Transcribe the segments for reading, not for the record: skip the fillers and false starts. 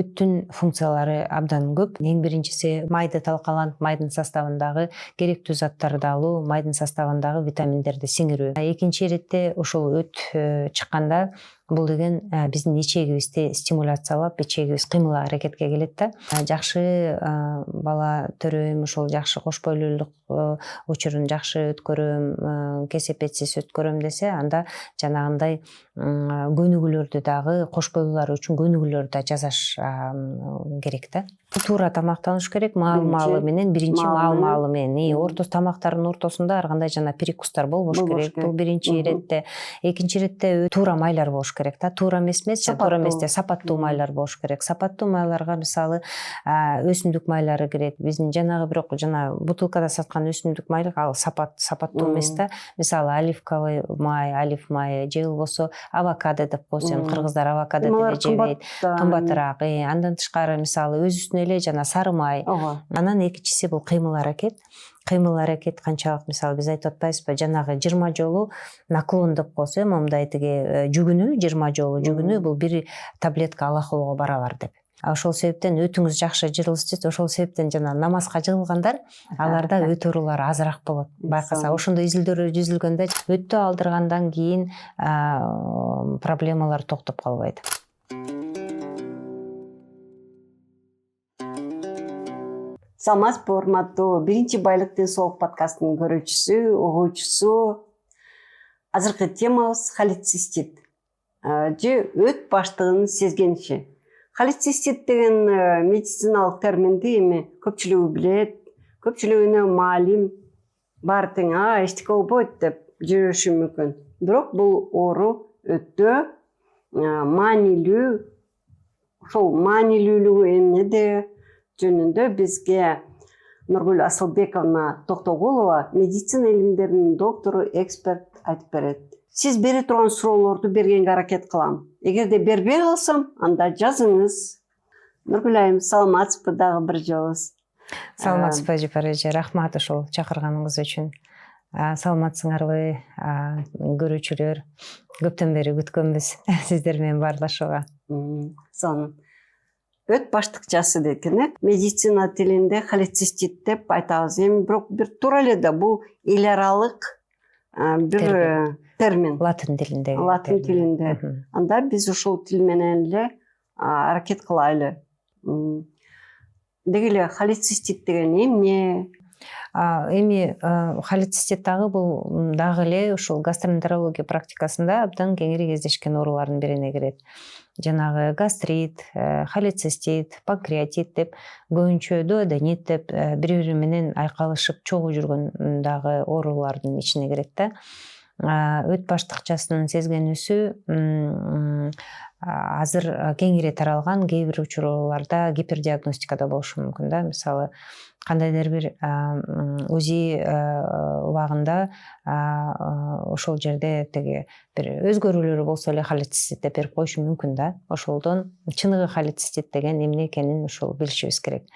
Өттүн функциялары абдан көп. Эң биринчиси майды талкаланып, майдын составындагы керектүү заттарды алуу, майдын составындагы витаминдерди сиңирүү. Экинчи иретте ошол өт чыкканда бул деген биздин ичегибизди стимуляциялап, ичегибиз кыймыл аракетке келет да. Жакшы бала төрөйм, ошол жакшы кош бойлуулук учурун жакшы өткөрөм, кесепетсиз өткөрөм десе, анда жанагындай көнүгүүлөрдү дагы, кош бойлуулар үчүн көнүгүүлөрдү да жасаш керек да. Туура тамактаныш керек, маалы менен, биринчи маалы менен. Тамактардын ортосунда ар кандай жана перекустар болбош керек. Бул биринчи иретте. Экинчи иретте туура майлар болуш керек да. Туура эмес, туура эместе сапаттуу майлар болуш керек. Сапаттуу майларга мисалы өсүмдүк майлары кирет. Биздин жанагы бирок бутылкада саткан өсүмдүк майлы ал сапаттуу эмес да. Мисалы оливковый май, олив майы же болбосо авокадо деп койсом, кыргыздар авокадо деле жебейт, кымбатыраак. Андан тышкары мисалы өзүнүн эле жана сары май. Анан экинчиси бул кыймыл аракет. Кыймыл аракет канчалык, мисалы биз айтып атпайбызбы, жанагы 20 жолу наклон деп койсо, момундай тиги жүгүнүү 20 жолу жүгүнүү бул бир таблетка алахолго барабар деп. Ошол себептен өтүңүз жакшы жырылсын дейт. Ошол себептен жана намазга жыгылгандар, аларда өт оорулары азыраак болот. Байкаса, ошондой изилдөөлөр жүзүлгөндө өттү алдыргандан кийин проблемалар токтоп калбайт. Саламатсызбы, урматтуу биринчи байлык ден соолук подкастынын көрүүчүсү, угуучусу. Азыркы темабыз холецистит же өт баштыгынын сезгениши. Холецистит деген медициналык терминди эми көпчүлүгү билет, көпчүлүгүнө маалим, баары тең эчтеке болбойт деп жүрүшү мүмкүн. Бирок бул оору өтө маанилүү. Ошол маанилүүлүгү эмнеде жөнүндө бизге Нургүл Асылбековна Токтогулова, медицина илимдеринин доктору, эксперт айтып берет. Сиз бере турган суроолорду бергенге аракет кылам. Эгерде бербей калсам, анда жазыңыз. Нургүл айым, саламатсызбы дагы бир жолу? Саламатсызбы Жапар эже, рахмат ошол чакырганыңыз үчүн. Саламатсыңарбы көрүүчүлөр? Көптөн бери күткөнбүз сиздер менен баарлашууга. Сонун. Өт баштыкчасы деген медицина тилинде холецистит деп айтабыз. Эми бирок бир туура эле да бул эл аралык бир термин. Латын тилинде. Латын тилинде. Анда биз ушул тил менен эле аракет кылайлы. Деги эле холецистит деген эмне? Эми холецистит дагы эле ушул гастроэнтерология практикасында абдан кеңири кездешкен оорулардын бирине кирет. Жанагы гастрит, холецистит, панкреатит деп, көбүнчө дуоденит деп бири-бири менен айкалышып чогуу жүргөн дагы оорулардын ичине кирет да. Өт баштыкчасынын сезгенүүсү азыр кеңири таралган, кээ бир учурларда гипердиагностикада болушу мүмкүн да. Мисалы, кандайдыр бир УЗИ убагында ошол жерде теги бир өзгөрүүлөр болсо эле холецистит деп берип коюшу мүмкүн да. Ошолдон чыныгы холецистит деген эмне экенин ошол билишибиз керек.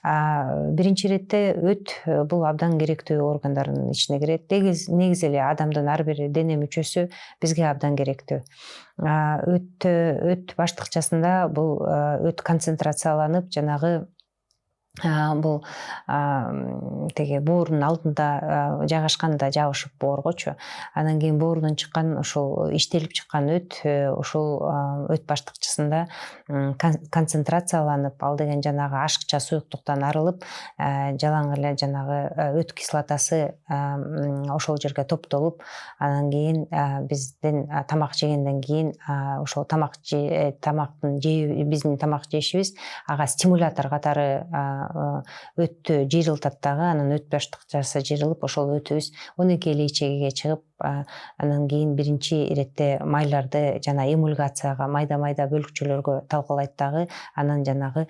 Биринчи иретте өт бул абдан керектүү органдардын ичине кирет. Негизи эле адамдын ар бир дене мүчөсү бизге абдан керектүү. Өт баштыкчасында бул өт концентрацияланып, жанагы бул теги боордун алдында жайгашканда жабышып бооргочу. Анан кийин боордон чыккан ошол иштелип чыккан өт ошол өт баштыкчасында концентрацияланып, ал деген жанагы ашыкча суюктуктан арылып, жалаң эле жанагы өт кислотасы ошол жерге топтолуп, анан кийин биздин тамак жегенден кийин ошол биздин тамак жешибиз ага стимулятор катары өттү жыйрылтат дагы. Анан өт баштыкчасы жыйрылып, ошол өтүбүз 12 ичегиге чыгып, анан кийин биринчи иретте майларды жана эмульгацияга, майда бөлүкчөлөргө талкалайт дагы. Анан жанагы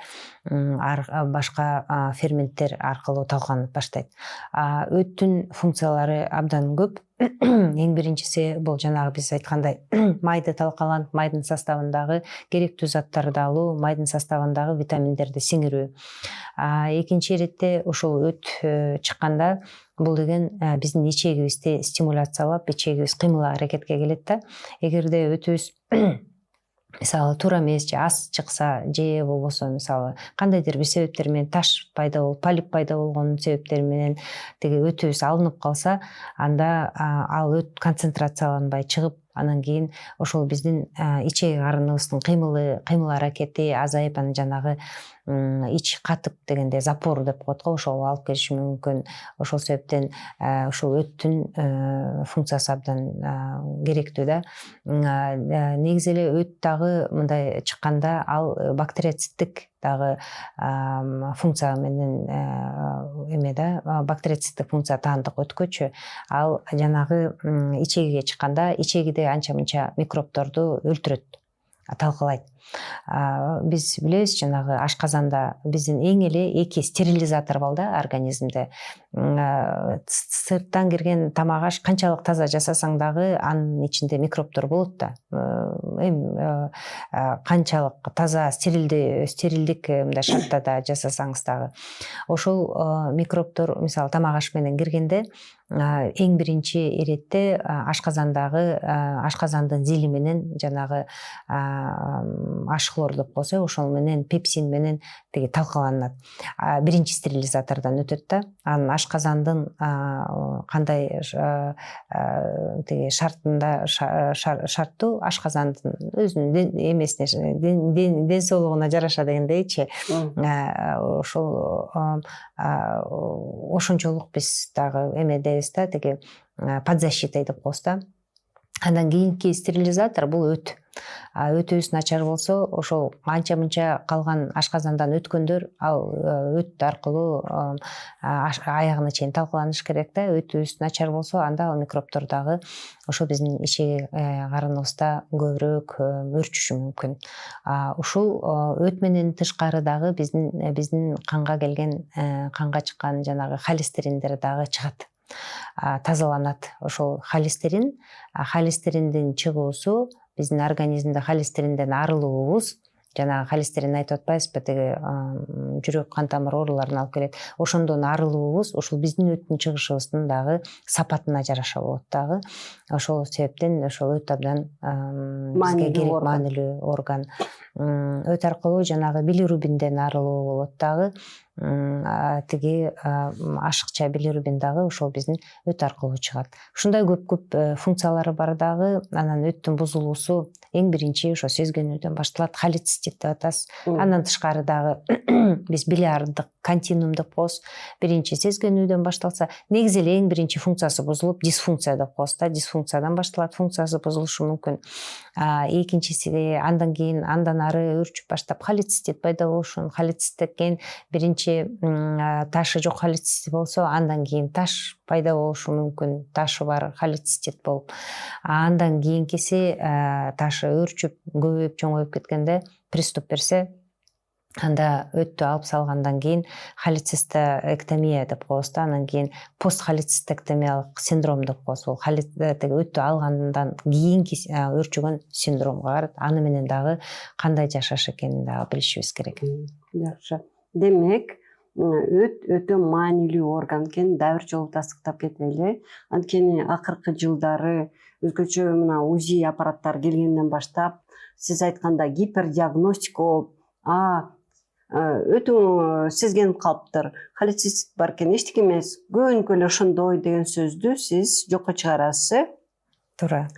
башка ферменттер аркылуу талкаланып баштайт. Өттүн функциялары абдан көп. Эң биринчиси бул жанагы биз айткандай майды талкаланып, майдын составындагы керектүү заттарды алуу, майдын составындагы витаминдерди сиңирүү. Экинчи иретте ошол өт чыкканда бул деген биздин ичегибизди стимуляциялап, ичегибиз кыймыл аракетке келет да. Эгерде өтүбүз мисалы туура эмес же аз чыкса же болбосо мисалы кандайдыр бир себептер менен таш пайда болуп полип пайда болгон себептери менен тиги өтүбүз алынып калса, анда ал өт концентрацияланбай чыгып, анан кийин ошол биздин ичеги карыныбыздын кыймыл аракети азайып, анан жанагы ич катып дегенде запор деп коет го, ошол алып келиши мүмкүн. Ошол себептен ушул өттүн функциясы абдан керектүү да. Негизи эле өт дагы мындай чыкканда ал бактериоциттик дагы функция менен эме да, бактериоциттик функция таандык өткөчү. Ал жанагы ичегиге чыкканда ичегиде анча мынча микробторду өлтүрөт, талкалайт. Биз билебиз, жанагы ашказанда биздин эң эле 2 стерилизатор бар да организмде. Сырттан кирген тамак аш канчалык таза жасасаң дагы анын ичинде микробтор болот да. Канчалык таза стерилдик мындай шарттарда жасасаңыз дагы. Ошол микробтор мисалы тамак аш менен киргенде эң биринчи иретте ашказандын зили менен жанагы H-хлор деп коебуз, ошол менен пепсин менен тиги талкаланат. Биринчи стерилизатордон өтөт да. Анан ашказандын кандай тиги шарттуу ашказандын өзүнүн эмесине, ден соолугуна жараша дегендейчи. Ошол ошончолук биз дагы эмедебиз да, тиги подзащитой деп коебуз да. Андан кийинки стерилизатор бул өт. Өтүбүз начар болсо, ошол анча мынча калган ашказандан өткөндөр ал өт аркылуу аягына чейин талкаланыш керек да. Өтүбүз начар болсо, анда ал микробтор дагы ошо биздин ичеги карыныбызда көбүрөөк өрчүшү мүмкүн. Ушул өт менен тышкары дагы биздин канга келген, канга чыккан жанагы холестериндер дагы чыгат, тазаланат. Ошол холестериндин чыгуусу, биздин организмде холестеринден арылуубуз, жанагы холестерин айтып атпайбызбы, тиги жүрөк кан тамыр ооруларына алып келет. Ошондон арылуубуз ушул биздин өттүн чыгышыбыздын дагы сапатына жараша болот дагы. Ошол себептен ошол өт абдан бизге керек маанилүү орган. Өт аркылуу жанагы билирубинден арылуу болот дагы. Тиги ашыкча билирубин дагы ошол биздин өт аркылуу чыгат. Ушундай көп функциялары бар дагы. Анан өттүн бузулуусу эң биринчи ошо сезгенүүдөн башталат, холецистит деп атабыз. Андан тышкары дагы биз билиардык континуум деп коебуз. Биринчи сезгенүүдөн башталса, негизи эле эң биринчи функциясы бузулуп, дисфункция деп коебуз да, дисфункциядан башталат, функциясы бузулушу мүмкүн. Экинчиси андан кийин андан ары өрчүп баштап холецистит пайда болушу, холецисттен кийин биринчи ташы жок холецистит болсо, андан кийин таш пайда болушу мүмкүн, ташы бар холецистит болуп. Андан кийинкиси ташы өрчүп, көбөйүп, чоңоюп кеткенде приступ берсе, анда өттү алып салгандан кийин холецистэктомия деп коебуз да, анан кийин постхолецистэктомиялык синдром деп коебуз. Бул өттү алгандан кийинки өрчүгөн синдромго барат. Аны менен дагы кандай жашаш экенин дагы билишибиз керек. Жакшы. Демек, өт өтө маанилүү орган экен, дагы бир жолу тастыктап кетели. Анткени акыркы жылдары өзгөчө мына УЗИ аппараттары келгенден баштап, сиз айтканда гипердиагностика болуп, өтүң сезгенип калыптыр, холецистит бар экен, эчтеке эмес, көбүнкү эле ошондой деген сөздү сиз жокко чыгарасыз. Туура.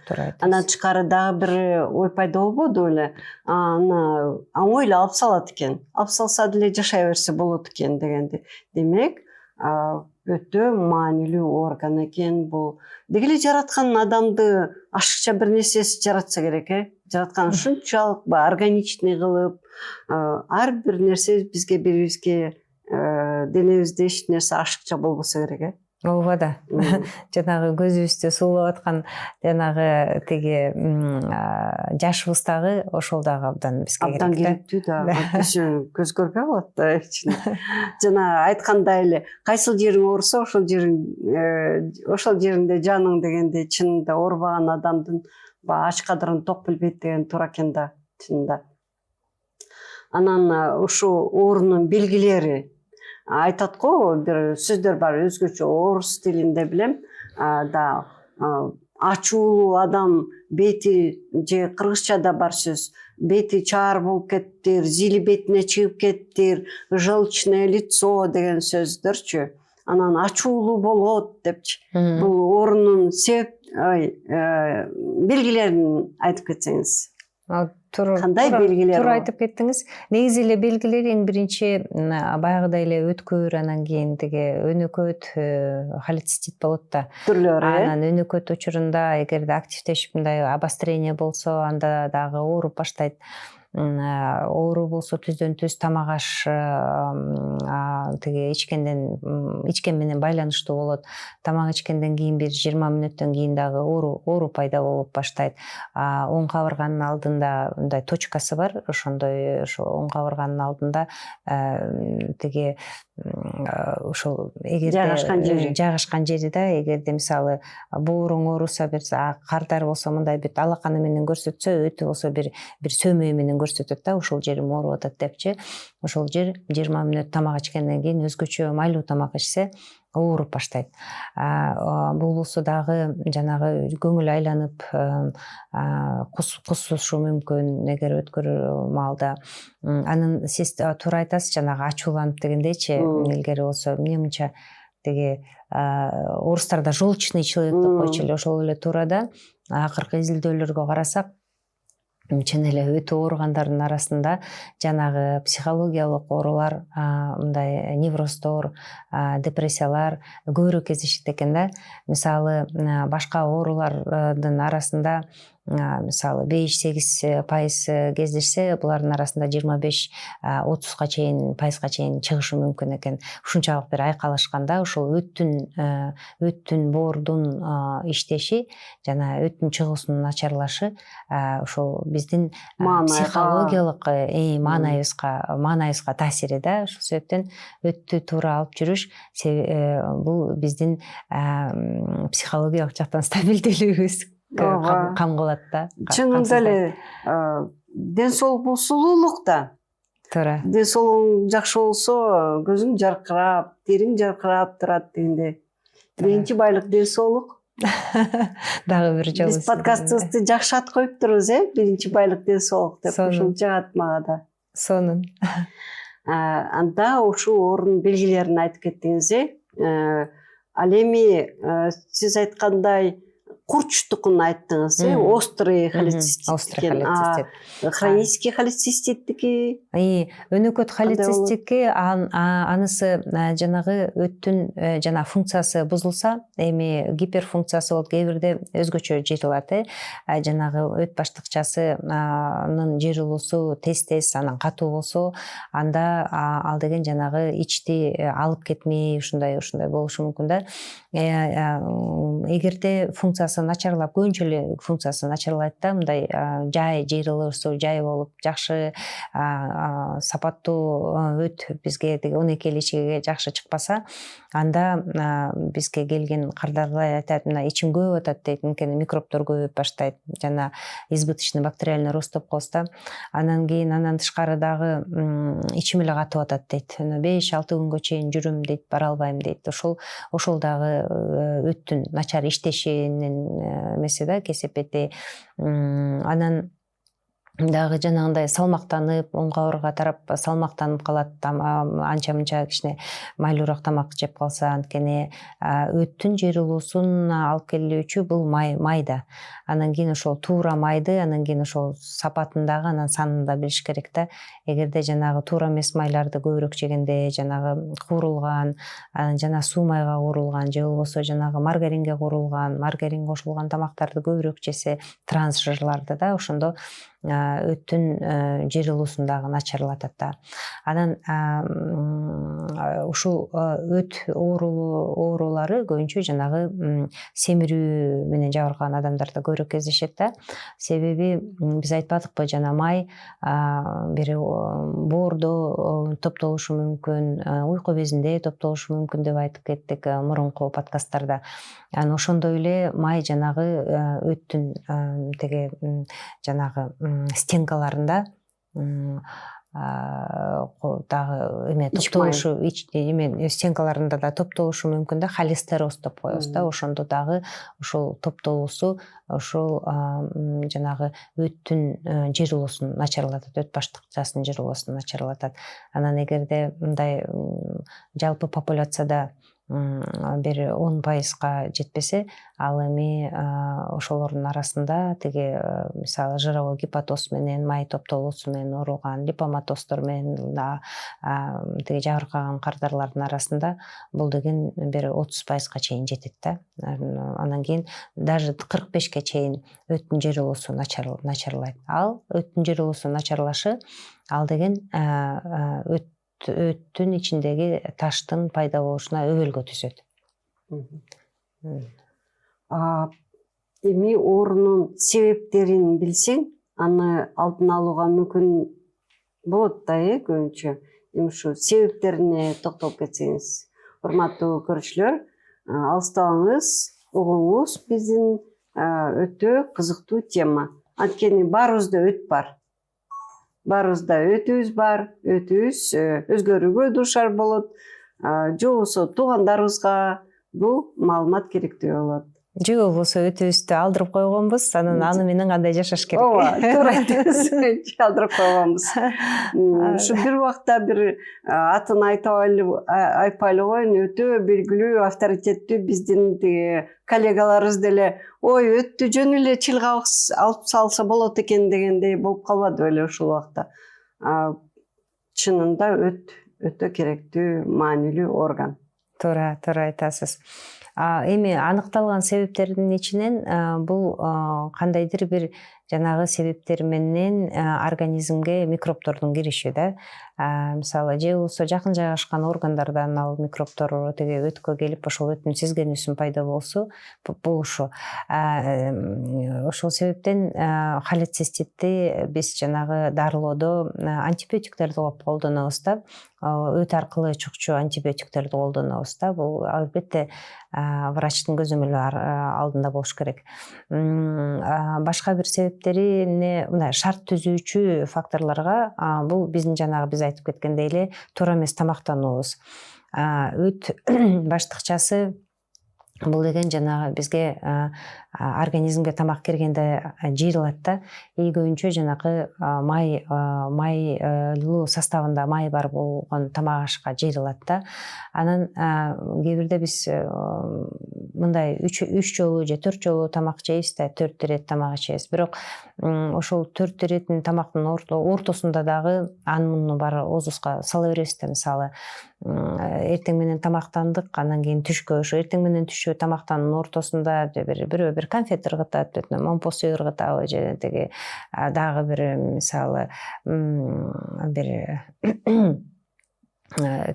Андан тышкары дагы бир ой пайда болбоду эле, аны оңой эле алып салат экен, алып салса деле жашай берсе болот экен дегенди. Демек, өтө маанилүү орган экен бул. Деги эле жараткан адамды ашыкча бир нерсеси жаратса керек, жараткан ушунчалык органичный кылып, ар бир нерсе бизге бирибизге денебизде эч нерсе ашыкча болбосо керек. Ооба да. Жанагы көзүбүздө суулап аткан жанагы тиги жашыбыз дагы ошол дагы абдан бизге керек. Абдан керектүү да. Көз көрбөй калат да ичинде. Жана айткандай эле, кайсыл жериң ооруса, ошол жеринде жаның дегенде чынында оорубаган адамдын ач кадырын ток билбейт деген туура экен да, чынында. Анан ушул оорунун белгилери айтат го, бир сөздөр бар, өзгөчө орус тилинде билем, да ачуулуу адам бети же кыргызчада бар сөз бети чаар болуп кеттир, зили бетине чыгып кеттир, желчное лицо деген сөздөрчү. Анан ачуулуу болот депчи. Бул оорунун белгилерин айтып кетсеңиз. Кандай белгилер? Туура айтып кеттиңиз. Негизи эле белгилери эң биринчи баягыдай эле өткөр, анан кийин тиги өнөкөт холецистит болот да. Түрлөрү. Анан өнөкөт учурунда эгерде активдешип мындай обострение болсо, анда дагы ооруп баштайт. Оору болсо түздөн түз тамак аш тиги ичкен менен байланыштуу болот. Тамак ичкенден кийин бир 20 мүнөттөн кийин дагы оору пайда болуп баштайт. Оң кабырганын алдында мындай точкасы бар, ошондой оң кабырганын алдында тиги ошол эгерде жайгашкан жери да, эгерде мисалы бооруң ооруса, бир кардар болсо мындай бир алаканы менен көрсөтсө, өтү болсо бир сөөмөй менен көрсөтөт да, ошол жерим ооруп атат депчи. Ошол жер 20 мүнөт тамак ичкенден кийин өзгөчө майлуу тамак ичсе ооруп баштайт. Бул болсо дагы жанагы көңүл айланып кусушу мүмкүн эгер өткөр маалда. Анын сиз туура айтасыз, жанагы ачууланып дегендейчи, илгери болсо эмне мынча тиги орустарда желчный человек деп койчу эле, ошол эле туура да. Акыркы изилдөөлөргө карасак, чын эле өтө ооругандардын арасында жанагы психологиялык оорулар, мындай невроздор, депрессиялар көбүрөөк кездешет экен да. Мисалы башка оорулардын арасында мисалы 5-8% кездешсе, булардын арасында 25-30% чейин чыгышы мүмкүн экен. Ушунчалык бир айкалышканда ошол өттүн боордун иштеши жана өттүн чыгуусунун начарлашы ошол биздин психологиялык маанайыбызга таасири да. Ошол себептен өттү туура алып жүрүш бул биздин психологиялык жактан стабилдүүлүгүбүз камгылат да. Чынында эле ден соолук бул сулуулук да. Туура. Ден соолугуң жакшы болсо, көзүң жаркырап, териң жаркырап турат дегенде. Биринчи байлык ден соолук. Дагы бир жолу. Биз подкастыбызды жакшы ат коюптурбуз, биринчи байлык ден соолук деп. Ушул жагат мага да. Сонун. Анда ушул оорунун белгилерин айтып кеттиңиз. Ал эми сиз айткандай курчтукун айттыңыз, острый холецистит. Хронический холецисттики. Өнөкөт холецисттики анысы жанагы өттүн жана функциясы бузулса, эми гиперфункциясы болуп кээ бирде өзгөчө жыйрылат. Жанагы өт баштыкчасынын жыйрылуусу тез анан катуу болсо, анда ал деген жанагы ичти алып кетмей ушундай болушу мүмкүн да. Эгерде функциясы начарлап, көбүнчө эле функциясы начарлайт да, мындай жай жыйрылуусу жай болуп, жакшы сапаттуу өт бизге 12 ичиге жакшы чыкпаса, анда бизге келген кардарлар айтат, мына ичим көөп атат дейт, анткени микробдор көбөйүп баштайт, жана избыточный бактериальный рост деп коебуз да. Анан кийин андан тышкары дагы ичим эле катып атат дейт. 5-6 күнгө чейин жүрүм дейт, бара албайм дейт. Ошол дагы өттүн начар иштешинин эмеси да, кесепети. Анан дагы жанагындай салмактанып, оң кабырга тарап салмактанып калат, анча мынча кичине майлуураак тамак жеп калса, анткени өттүн жыйрылуусун алып келүүчү бул майда. Анан кийин ошол туура майды, анан кийин ошол сапатын дагы, анан санын да билиш керек да. Эгерде жанагы туура эмес майларды көбүрөөк жегенде, жанагы куурулган, жана суу майга куурулган же болбосо жанагы маргаринге куурулган, маргарин кошулган тамактарды көбүрөөк жесе, транс жырларды да, ошондо өттүн жыйрылуусун дагы начарлатат да. Анан ушул өт оорулары көбүнчө жанагы семирүү менен жабыркаган адамдарда көбүрөөк кездешет да. Себеби биз айтпадыкпы, жана май бир боордо топтолушу мүмкүн, уйку безинде топтолушу мүмкүн деп айтып кеттик мурунку подкасттарда. Анан ошондой эле май жанагы өттүн теге жанагы стенкаларында дагы эме Ич топтолушу эме стенкаларында да топтолушу мүмкүн да, холестероз деп коебуз да, ошондо дагы ошол топтолуусу ошол жанагы өттүн жыйылуусун начарлатат, өт баштыкчасынын жыйылуусун начарлатат. Анан эгерде мындай жалпы популяцияда бир 10%га жетпесе, ал эми ошолордун арасында тиги мисалы жировой гепатоз менен, май топтолуусу менен ооруган, липоматоздор менен тиги жабыркаган кардарлардын арасында бул деген бир 30%га чейин жетет да. Анан кийин даже 45-ке чейин өттүн жыйылуусу начарлайт. Ал өттүн жыйылуусу начарлашы, ал деген өттүн ичиндеги таштын пайда болушуна өбөлгө түзөт. Эми оорунун себептерин билсең, аны алдын алууга мүмкүн болот да, көбүнчө. Эми ушу себептерине токтолуп кетсеңиз, урматтуу көрүүчүлөр, алыстабаңыз, угуңуз, биздин өтө кызыктуу тема. Анткени баарыбызда өт бар. Баарыбызда өтүбүз бар, өтүбүз өзгөрүүгө дуушар болот, же болбосо туугандарыбызга бул маалымат керектүү болот. Же болбосо өтүбүздү алдырып койгонбуз, анан аны менен кандай жашаш керек? Ооба, туура айттыңыз. Алдырып койгонбуз. Ушу бир убакта бир атын айтпайлы коеюн, өтө белгилүү, авторитеттүү биздин коллегаларыбыз деле ой, өттү жөн эле чылга алып салса болот экен дегендей болуп калбады беле ушул убакта. Чынында өт өтө керектүү, маанилүү орган. Туура айтасыз. Эми аныкталган себептердин ичинен бул кандайдыр бир жанагы себептер менен организмге микробтордун кириши да. Мисалы же болбосо жакын жайгашкан органдардан ал микробтор тиги өткө келип ошол өттүн сезгенүүсүн пайда болушу. Ошол себептен холециститти биз жанагы дарылоодо антибиотиктерди колдонобуз да. Өт аркылуу чукчу антибиотиктерди колдонобуз да. Бул албетте врачтын көзөмөлү алдында болуш керек. Башка бир себептери мындай шарт түзүүчү факторлорго бул биздин жанагы биз айтып кеткендей эле туура эмес тамактануубуз. Өт баштыкчасы бул деген жанагы бизге организмге тамак киргенде жыйылат да. Көбүнчө жанагы майлуу составында май бар болгон тамак ашка жыйылат да. Анан кээ бирде биз мындай 3 жолу же 4 жолу тамак жейбиз да, 4 ирет тамак ичебиз. Бирок ошол 4 иреттин тамактын ортосунда дагы анын бар оозубузга сала беребиз да. Мисалы эртең менен тамактандык, анан кийин түшкө, ошо эртең менен түшкө тамактанын ортосунда бирөө бир конфет ыргытат, момпосу ыргытабы, же тиги дагы бир мисалы бир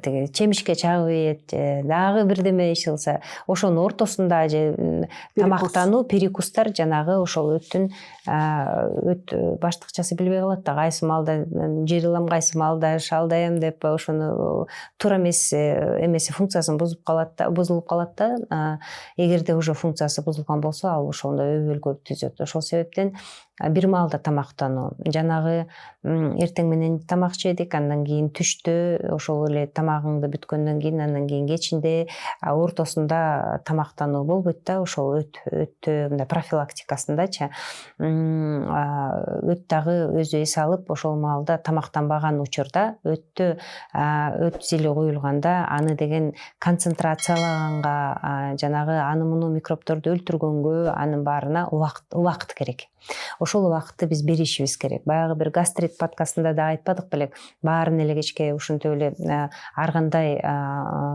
тиги чемишке чагып ийет, дагы бирдеме иш кылса, ошонун ортосунда же тамактануу, перекустар жанагы ошол өт баштыкчасы билбей калат да, кайсы маалда жыйрылам, кайсы маалда шалдайм деп ошону туура эмес эмеси функциясын бузулуп калат да. Эгерде уже функциясы бузулган болсо, ал ошондо өбөлгө түзөт. Ошол себептен бир маалда тамактануу, жанагы эртең менен тамак жедик, андан кийин түштө ошол эле тамагыңды бүткөндөн кийин, андан кийин кечинде ортосунда тамактануу болбойт да. Ошол өттө мындай профилактикасындачы өт дагы өзү эс алып, ошол маалда тамактанбаган учурда өт зили куюлганда аны деген концентрациялаганга, жанагы аны муну микробторду өлтүргөнгө, анын баарына убакыт керек. Ошол убакытты биз беришибиз керек. Баягы бир гастрит подкастында да айтпадык белек, баарын эле кечке ушинтип эле ар кандай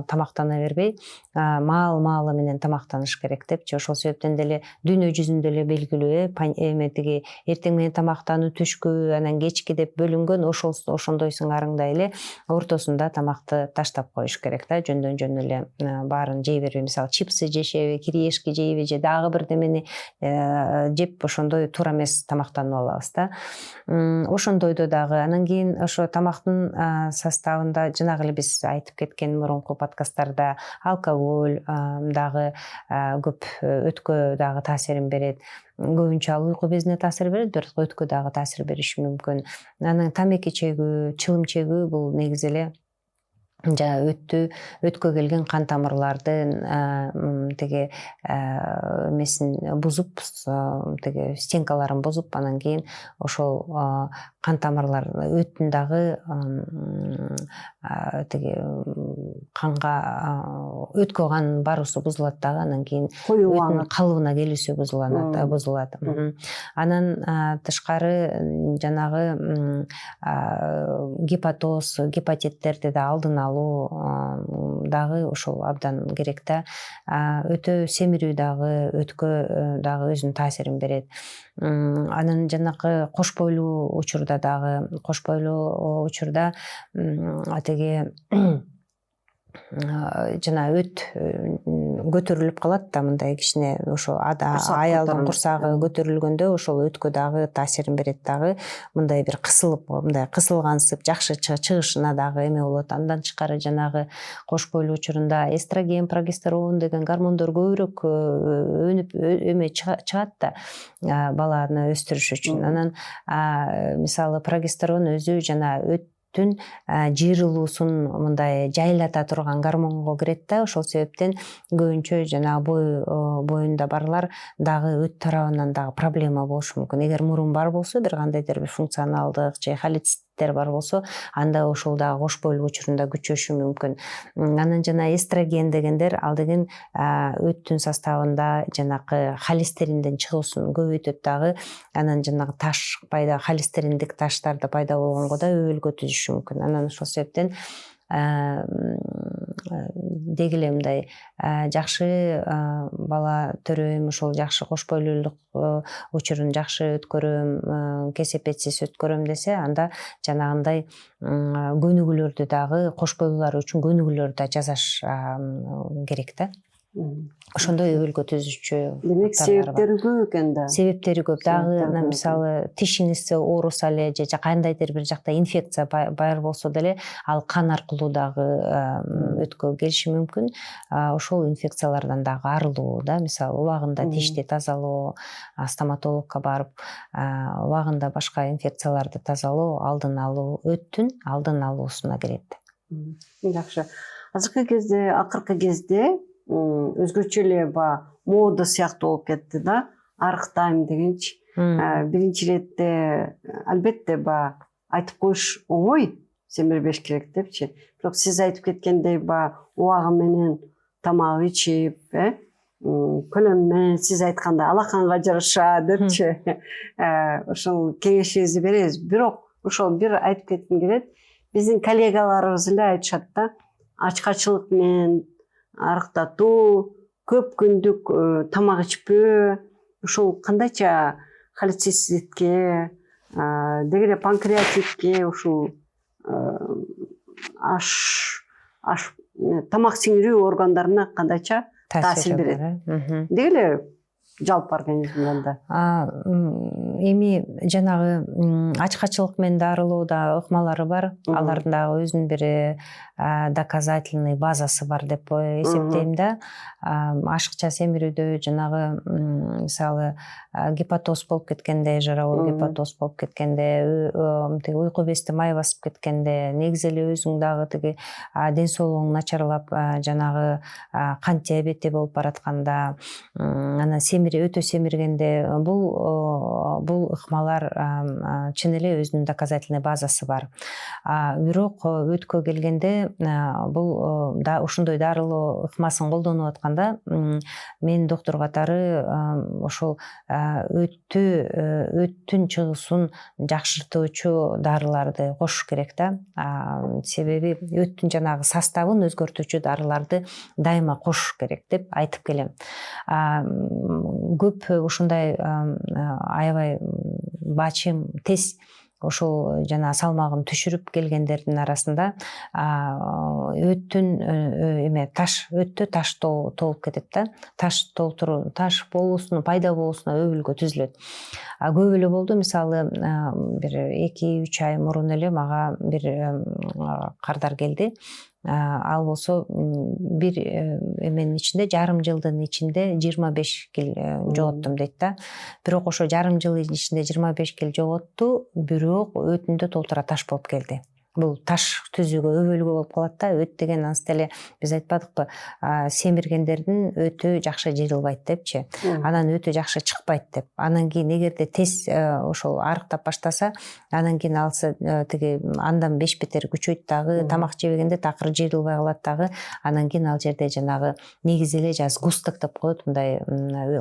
тамактана бербей, маал менен тамактаныш керек депчи. Ошол себептен деле дүйнө жүзүндө эле белгилүү эме тиги эртең менен тамактануу, түшкү, анан кечки деп бөлүнгөн, ошондой сыңарыңдай эле ортосунда тамакты таштап коюш керек да. Жөндөн жөн эле баарын жей бербей, мисалы чипсы жешеби, кириешки жейби, же дагы бирдемени жеп ошондой туура эмес тамактанып алабыз да. Ошондойдо дагы анан кийин ошо тамактын составында жанагы эле биз айтып кеткен мурунку подкасттарда алкоголь дагы көп өткө дагы таасирин берет. Көбүнчө ал уйку безине таасир берет, бирок өткө дагы таасир бериши мүмкүн. Анан тамеки чегүү, чылым чегүү бул негизи эле өткө келген кан тамырлардын тиги эмесин бузуп, тиги стенкаларын бузуп, анан кийин ошол кан тамырлар өттүн дагы тиги канга өткө кан баруусу бузулат дагы, анан кийин өттүн калыбына келүүсү бузулат. Анан тышкары жанагы гепатоз, гепатиттерди да алдын алуу дагы ошол абдан керек да. Өтө семирүү дагы өткө дагы өзүнүн таасирин берет. Анан жанакы кош бойлуу учурда дагы, кош бойлуу учурда тиги жана өт көтөрүлүп калат да, мындай кичине ошо аялдын курсагы көтөрүлгөндө ошол өткө дагы таасирин берет дагы, мындай бир кысылып, мындай кысылгансып жакшы чыгышына дагы эме болот. Андан тышкары жанагы кош бойлуу учурунда эстроген, прогестерон деген гормондор көбүрөөк өнүп эме чыгат да баланы өстүрүш үчүн. Анан мисалы прогестерон өзү жана жыйрылуусун мындай жайлата турган гормонго кирет да, ошол себептен көбүнчө жана боюнда барлар дагы өт тарабынан дагы проблема болушу мүмкүн. Эгер мурун бар болсо, бир кандайдыр бир функционалдык же холециттер бар болсо, анда ошол дагы кош бойлуу учурунда күчөшү мүмкүн. Анан жана эстроген дегендер, ал деген өттүн составында жанакы холестериндин чыгуусун көбөйтөт дагы, анан жанагы таш пайда, холестериндик таштарды пайда болгонго да өбөлгө түзүшү мүмкүн. Анан ошол себептен деги эле мындай жакшы бала төрөйм, ошол жакшы кош бойлуулук учурун жакшы өткөрөм, кесепетсиз өткөрөм десе, анда жанагындай көнүгүүлөрдү дагы, кош бойлуулар үчүн көнүгүүлөрдү да жасаш керек да. Ошондой өбөлгө түзүүчү. Демек себептери көп экен да. Себептери көп дагы. Мисалы тишиңиз ооруса эле же кандайдыр бир жакта инфекция бар болсо деле, ал кан аркылуу дагы өткө келиши мүмкүн. Ошол инфекциялардан дагы арылуу да, мисалы убагында тишти тазалоо, стоматологко барып, убагында башка инфекцияларды тазалоо, алдын алуу, өттүн алдын алуусуна кирет. Жакшы. Акыркы кезде өзгөчө эле мода сыяктуу болуп кетти да, арыктайм дегенчи. Биринчи иретте албетте айтып коюш оңой, семирбеш керек депчи. Бирок сиз айтып кеткендей убагы менен тамак ичип, көлөм менен сиз айткандай алаканга жараша депчи. Ошол кеңешиңизди беребиз. Бирок ошол бир айтып кетким келет. Биздин коллегаларыбыз эле айтышат да, ачкачылык менен арыктатуу, көп күндүк тамак ичпөө, ошол кандайча холециститке, деги эле панкреатитке, ушул тамак сиңирүү органдарына кандайча таасир берет? Деги эле жалпы организмде. Эми жанагы ачкачылык менен дарылоодо ыкмалары бар. Алардын дагы өзүнүн бир доказательный базасы бар деп эсептейм да. Ашыкча семирүүдө жанагы мисалы гепатоз болуп кеткенде, жарабол гепатоз болуп кеткенде, уйку бести май басып кеткенде, негизи эле өзүң дагы тиги ден соолугуң начарлап, жанагы кант диабети болуп баратканда, анан өтө семиргенде, бул ыкмалар чын эле өзүнүн доказательный базасы бар. Бирок өткө келгенде бул ошондой дарылоо ыкмасын колдонуп атканда, мен доктор катары ошол өттүн чыгуусун жакшыртуучу дарыларды кошуш керек да. Себеби өттүн жанагы составын өзгөртүүчү дарыларды дайыма кошуш керек деп айтып келем. Көп ушундай аябай бачым, тез ошол жана салмагын түшүрүп келгендердин арасында өттүн өттө таш толуп кетет да. Таш болуусунун пайда болуусуна өбүлгө түзүлөт. Көп эле болду, мисалы бир 2-3 ай мурун эле мага бир кардар келди. Ал болсо бир эменин ичинде, жарым жылдын ичинде 25 кил жоготтум дейт да. Бирок ошо жарым жыл ичинде 25 кил жоготту, бирок өтүндө толтура таш болуп келди. Бул таш түзүүгө өбөлгө болуп калат да. Өт деген ансы деле биз айтпадыкпы, семиргендердин өтү жакшы жыйылбайт депчи. Анан өтү жакшы чыкпайт деп. Анан кийин эгерде тез ошол арыктап баштаса, анан кийин алса тиги андан 5 бетер күчөйт дагы, тамак жебегенде такыр жыйылбай калат дагы. Анан кийин ал жерде жанагы негизи эле густык деп коет, мындай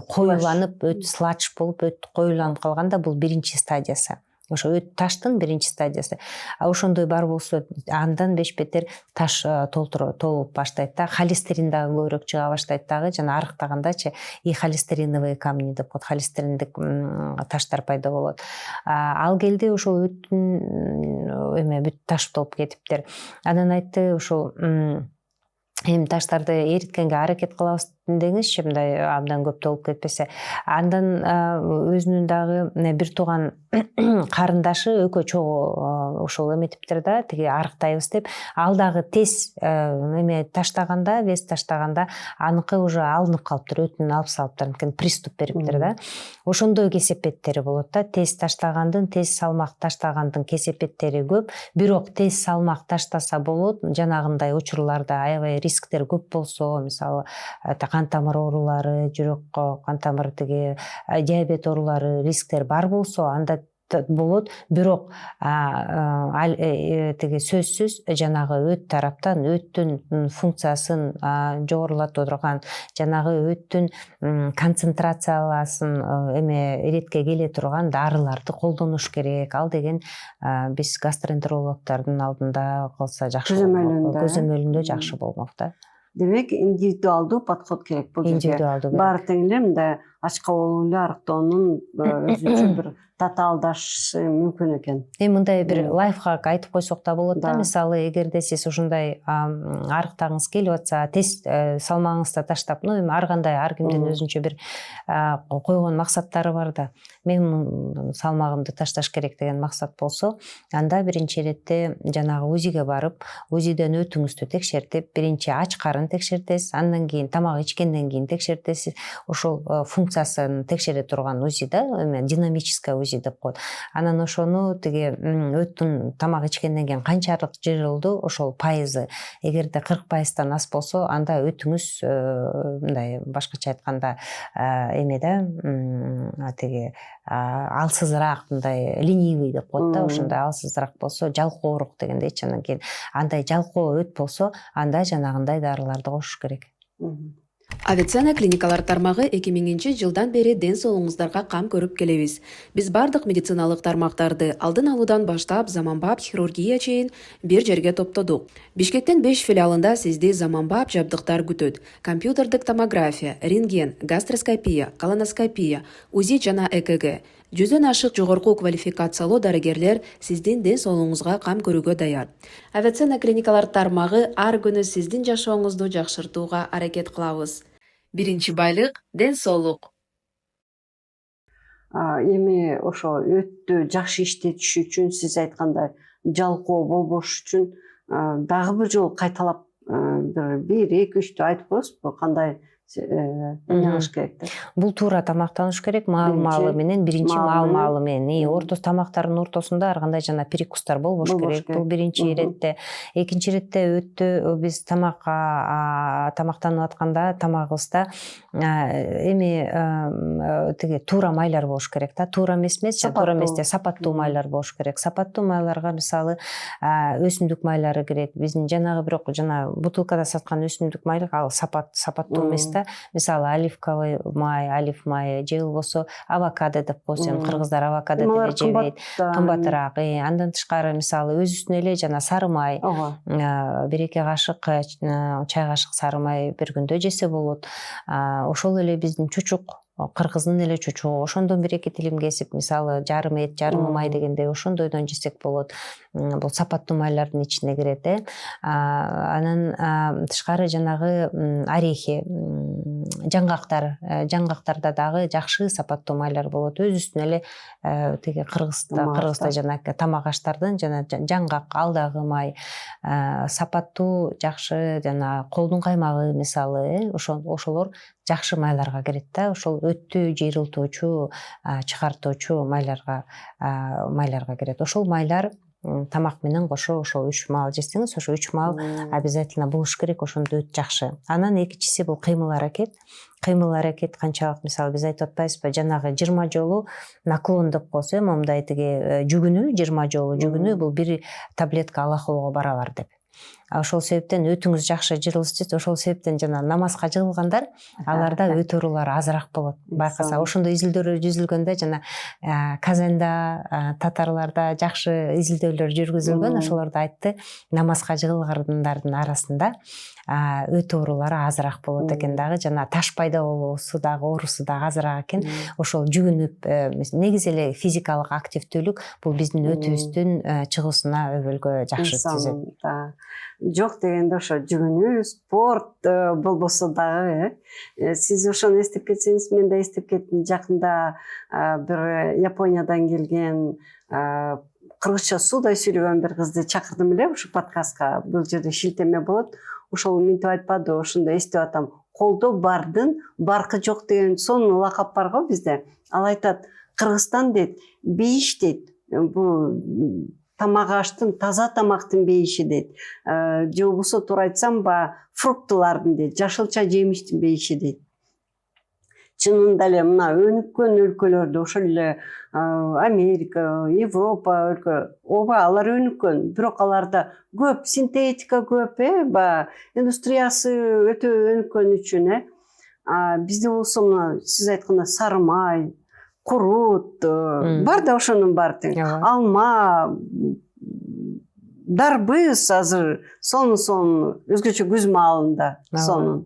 коюланып, өт сладж болуп, өт коюланып калганда бул биринчи стадиясы. Ошо өт таштын биринчи стадиясы. Ошондой бар болсо, андан 5 бетер таш толуп баштайт да. Холестерин дагы көбүрөөк чыга баштайт дагы, жана арыктагандачы и холестериновые камни деп коет, холестериндик таштар пайда болот. Ал келди, ошол өттүн бүт таш болуп кетиптир. Анан айтты, ошол эми таштарды эриткенге аракет кылабыз деңизчи, мындай абдан көп толуп кетпесе. Андан өзүнүн дагы бир тууган карындашы экөө чогуу ошол эметиптир да, тиги арыктайбыз деп. Ал дагы тез таштаганда, вес таштаганда аныкы уже алынып калыптыр, өтүн алып салыптыр, анткени приступ бериптир да. Ошондой кесепеттери болот да. Тез таштагандын, тез салмак таштагандын кесепеттери көп. Бирок тез салмак таштаса болот, жанагындай учурларда аябай рисктер көп болсо, мисалы кан тамыр оорулары, жүрөк кан тамыр тиги диабет оорулары рисктер бар болсо, анда болот. Бирок тиги сөзсүз жанагы өт тараптан өттүн функциясын жогорулатып турган, жанагы өттүн концентрацияласын иретке келе турган дарыларды колдонуш керек. Ал деген биз гастроэнтерологдордун алдында кылса жакшы болмок, көзөмөлүндө жакшы болмок да. Демек, индивидуалдуу подход керек бул жерде. Баары тең эле мындай ачка болуп эле арыктоонун өзүнчө бир татаалдашы мүмкүн экен. Мындай бир лайфхак айтып койсок да болот да. Мисалы, эгерде сиз ушундай арыктагыңыз келип атса, тез салмагыңызды таштап, ар кандай, ар кимдин өзүнчө бир койгон максаттары бар да. Мен салмагымды ташташ керек деген максат болсо, анда биринчи иретте жанагы УЗИге барып, УЗИден өтүңүздү текшертип, биринчи ач карын текшертесиз, андан кийин тамак ичкенден кийин текшертесиз. Ошол функциясын текшере турган УЗИ да, динамическая УЗИ деп коет. Анан ошону тиги өттүн тамак ичкенден кийин канчалык жыйылды, ошол пайызы. Эгерде 40% аз болсо, анда өтүңүз мындай башкача айтканда тиги алсызыраак, мындай ленивый деп коет да, ошондой алсызыраак болсо, жалкоорук дегендейчи. Анан кийин андай жалкоо өт болсо, анда жанагындай дарыларды кошуш керек. Авиценна клиникалар тармагы 2000-жылдан бери ден соолугуңуздарга кам көрүп келебиз. Биз бардык медициналык тармактарды алдын алуудан баштап заманбап хирургия чейин бир жерге топтодук. Бишкектин 5 филиалында сизди заманбап жабдыктар күтөт. Компьютердик томография, рентген, гастроскопия, колоноскопия, УЗИ жана ЭКГ. 100дөн ашык жогорку квалификациялуу дарыгерлер сиздин ден соолугуңузга кам көрүүгө даяр. Авиценна клиникалар тармагы ар күнү сиздин жашооңузду жакшыртууга аракет кылабыз. Биринчи байлык – ден соолук. Эми ошо өттү жакшы иштетиш үчүн, сиз айткандай жалкоо болбош үчүн дагы бир жолу кайталап бир 2-3 айтып коесузбу, кандай эмне кылыш керек деп? Бул туура тамактаныш керек, маалы менен, биринчи маалы менен. Тамактардын ортосунда ар кандай жана перекустар болбош керек. Бул биринчи иретте. Экинчи иретте өттү биз тамактанып атканда тамагыбызда эми тиги туура майлар болуш керек да. Туура эмес, туура эместе сапаттуу майлар болуш керек. Сапаттуу майларга мисалы өсүмдүк майлары кирет. Биздин жанагы бирок бутылкада саткан өсүмдүк майлы ал сапаттуу эмес. Мисалы оливковый май, олив майы, же болбосо авокадо деп койсом, кыргыздар авокадо деп жебейт, кымбатыраак. Андан тышкары мисалы өзүнүн эле жана сары май, 1-2 чай кашык сары май бир күндө жесе болот. Ошол эле биздин чучук кыргыздын эле чучугу ошондон бир эки тилим кесип, мисалы жарым эт жарым май дегенде ошондойдон жесек болот. Бул сапаттуу майлардын ичине кирет. Анан тышкары жанагы орехи, жаңгактарда дагы жакшы сапаттуу майлар болот. Өз үстүнө эле тиги кыргызда жанагы тамак аштардын жана жаңгак, ал дагы май сапаттуу, жакшы, жана колдун каймагы мисалы, ошолор жакшы майларга кирет да. Ошол өттү жыйрылтуучу, чыгартуучу майларга кирет. Ошол майлар тамак менен кошо ошол 3 маал жесеңиз, ошо 3 маал обязательно болуш керек, ошондо өтө жакшы. Анан экинчиси бул кыймыл аракет. Кыймыл аракет канчалык, мисалы биз айтып атпайбызбы, жанагы 20 жолу наклон деп коесу, момундай тиги жүгүнүү, 20 жолу жүгүнүү бул бир таблетка алахулго барабар деп. Ошол себептен өтүңүз жакшы жырылсын, ошол себептен жана намазга жыгылгандар, аларда өт оорулары азыраак болот. Байкаса ошондой изилдөөлөр жүзүлгөндө жана Казанда, татарларда жакшы изилдөөлөр жүргүзүлгөн, ошолордо айтты, намазга жыгылгандардын арасында өт оорулары азыраак болот экен дагы, жана таш пайда болуусу дагы, оорусу дагы азыраак экен. Ошол жүгүнүп, негизи эле физикалык активдүүлүк бул биздин өтүбүздүн чыгуусуна өбөлгө жакшы түзөт. Жок дегенде ошо жүгүнүү, спорт болбосо дагы, сиз ошону эстеп кетсеңиз, мен да эстеп кеттим. Жакында бир Япониядан келген кыргызча суудай сүйлөгөн бир кызды чакырдым эле ушу подкастка. Бул жерде шилтеме болот. Ошол минтип айтпады, ошондо эстеп атам. Колдо бардын баркы жок деген сонун лакап бар го бизде. Ал айтат, Кыргызстан дейт, бейиш дейт. Бул тамак аштын, таза тамактын бейиши дейт. Же болбосо туура айтсам, фруктылардын дейт, жашылча жемиштин бейиши дейт. Чынында эле мына өнүккөн өлкөлөрдө, ошол эле Америка, Европа өлкө, алар өнүккөн, бирок аларда көп синтетика көп, индустриясы өтө өнүккөн үчүн, бизде болсо мына сиз айткандай сары май, курут, бар да ошонун баары. Алма, дарбыз азыр сонун өзгөчө күз маалында сонун.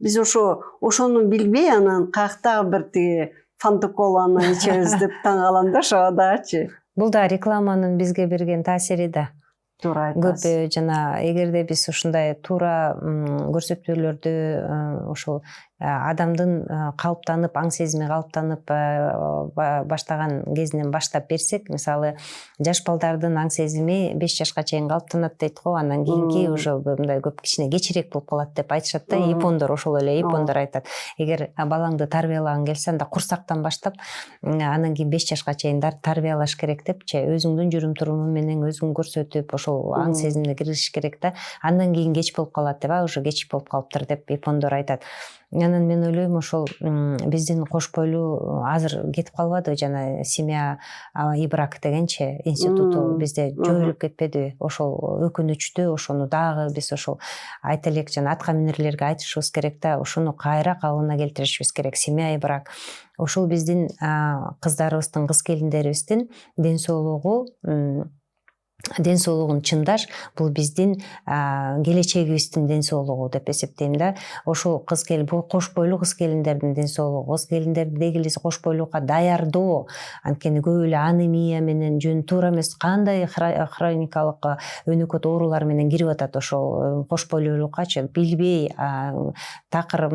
Биз ошону билбей, анан каяктагы бир тиги фантаколаны ичебиз деп таң калам да ошого дагычы. Бул да рекламанын бизге берген таасири да. Туура айтасыз. Көп жана эгерде биз ушундай туура көрсөтүүлөрдү ошол адамдын калыптанып, аң сезими калыптанып баштаган кезинен баштап берсек, мисалы жаш балдардын аң сезими 5 жашка чейин калыптанат дейт го, анан кийинки уже мындай көп кичине кечирээк болуп калат деп айтышат да. Япондор ошол эле япондор айтат. Эгер балаңды тарбиялагың келсе, анда курсактан баштап, анан кийин 5 жашка чейин тарбиялаш керек депчи, өзүңдүн жүрүм туруму менен өзүң көрсөтүп, ошол аң сезимине киришиш керек да. Андан кийин кеч болуп калат деп, уже кеч болуп калыптыр деп япондор айтат. Анан мен ойлойм, ошол биздин кош бойлуу азыр кетип калбады, жана семья и брак дегенчи институту бизде жоюлуп кетпеди. Ошол өкүнүчтүү, ошону дагы биз ошол айта элек, жана атка минерлерге айтышыбыз керек да, ошону кайра калыбына келтиришибиз керек. Семья и брак ошол биздин кыздарыбыздын, кыз келиндерибиздин ден соолугун чындаш, бул биздин келечегибиздин ден соолугу деп эсептейм да. Ошол бул кош бойлуу кыз келиндердин ден соолугу, кыз келиндерди деги эле кош бойлуулукка даярдоо, анткени көп эле анемия менен, жөн туура эмес кандай хроникалык өнөкөт оорулар менен кирип атат ошол кош бойлуулуккачы, билбей такыр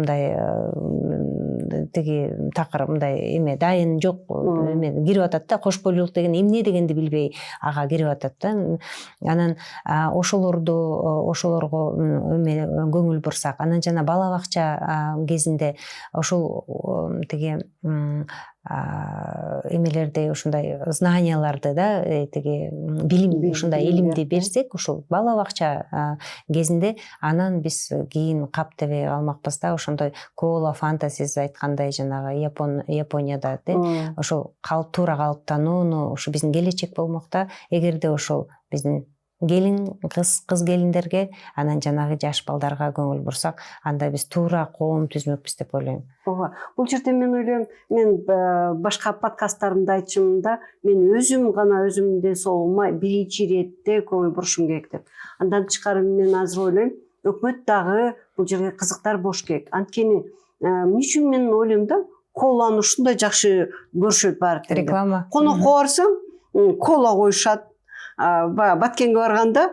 мындай эме дайын жок эме кирип атат да. Кош бойлуулук деген эмне дегенди билбей ага кирип атат да. Анан ошолорго көңүл бурсак, анан жана бала бакча кезинде ошол тиги эмелерди, ушундай знанияларды да, тиги билим, ушундай илимди берсек, ошол бала бакча кезинде, анан биз кийин каптебей калмакпыз да. Ошондой кола фантасиз айткандай, жанагы Японияда ошол туура калыптанууну, ушу биздин келечек болмок да. Эгерде ошол биздин келин, кыз келиндерге, анан жанагы жаш балдарга көңүл бурсак, анда биз туура коом түзмөкпүз деп ойлойм. Бул жерде мен ойлойм, мен башка подкасттарымда айтчумун да, мен өзүм гана өзүмдүн ден соолугума биринчи иретте көңүл бурушум керек деп. Андан тышкары мен азыр ойлойм, өкмөт дагы бул жерге кызыктар болуш керек. Анткени эмне үчүн мен ойлойм да, коланы ушундай жакшы көрүшөт баары тең деп. Реклама. Конокко барсаң, кола коюшат. Баягы Баткенге барганда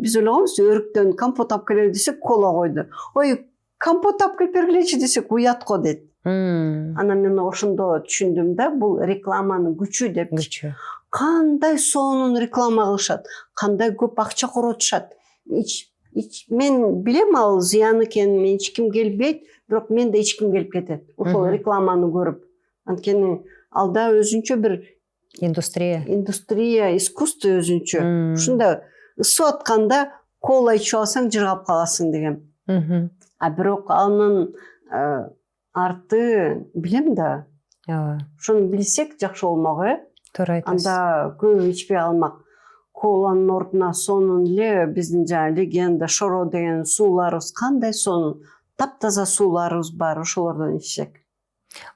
биз ойлогонбуз өрүктөн компот алып келели десек, кола койду. Ой, компот алып келип бергилечи десек, уят го дейт. Анан мен ошондо түшүндүм да, бул рекламанын күчү деп. Күчү. Кандай сонун реклама кылышат, кандай көп акча коротушат. Мен билем ал зыян экенин, мен ичким келбейт, бирок мен да ичким келип кетет. Ошол рекламаны көрүп. Анткени алда өзүнчө бир индустрия, искусство өзүнчө. Ушунда ысып атканда кола ичип алсаң жыргап каласың деген. А бирок анын арты билем да. Ошону билсек жакшы болмок, Туура айтасыз. Анда көп ичпей алмак. Коланын ордуна сонун эле биздин жаңы легенда, шоро деген сууларыбыз кандай сонун, таптаза сууларыбыз бар, ошолордон ичсек.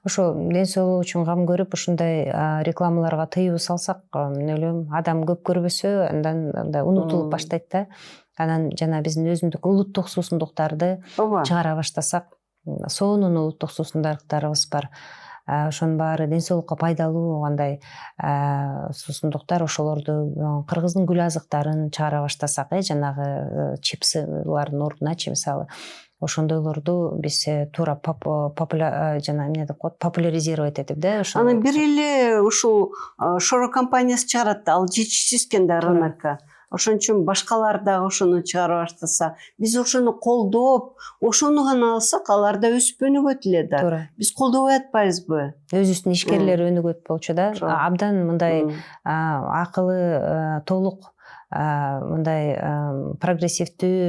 Ошо ден соолук үчүн кам көрүп ушундай рекламаларга тыюу салсак, мен ойлойм, адам көп көрбөсө андан унутулуп баштайт да. Анан жана биздин өзүндүк улуттук суусундуктарды чыгара баштасак, сонун улуттук суусундуктарыбыз бар. Ошонун баары ден соолукка пайдалуу кандай суусундуктар, ошолорду кыргыздын гүл азыктарын чыгара баштасак, жанагы чипсылардын ордуначы мисалы, ошондойлорду биз туура жана эмне деп коет, популяризировать этип да. Анан бир эле ушул шоро компаниясы чыгарат, ал жетишсиз экен да рынокко. Ошон үчүн башкалар дагы ошону чыгара баштаса, биз ошону колдоп, ошону гана алсак, алар да өсүп өнүгөт эле да. Биз колдобой атпайбызбы? Өзүбүздүн ишкерлер өнүгөт болчу да. Абдан мындай акылы толук, мындай прогрессивдүү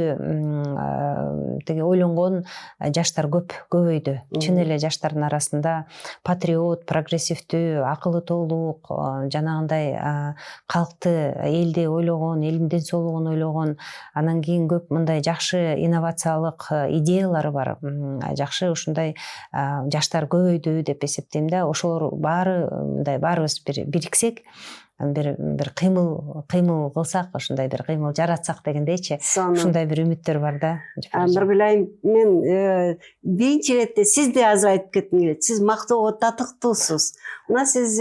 тиги ойлонгон жаштар көбөйдү. Чын эле жаштардын арасында патриот, прогрессивдүү, акылы толук, жанагындай калкты, элди ойлогон, элдин ден соолугун ойлогон, анан кийин көп мындай жакшы инновациялык идеялары бар. Жакшы ушундай жаштар көбөйдү деп эсептейм да. Ошолор баары мындай баарыбыз бириксек, бир кыймыл кылсак, ушундай бир кыймыл жаратсак дегендейчи, ушундай бир үмүттөр бар да. Нургүл айым, мен биринчи иретте сизди азыр айтып кетким келет. Сиз мактоого татыктуусуз. Мына сиз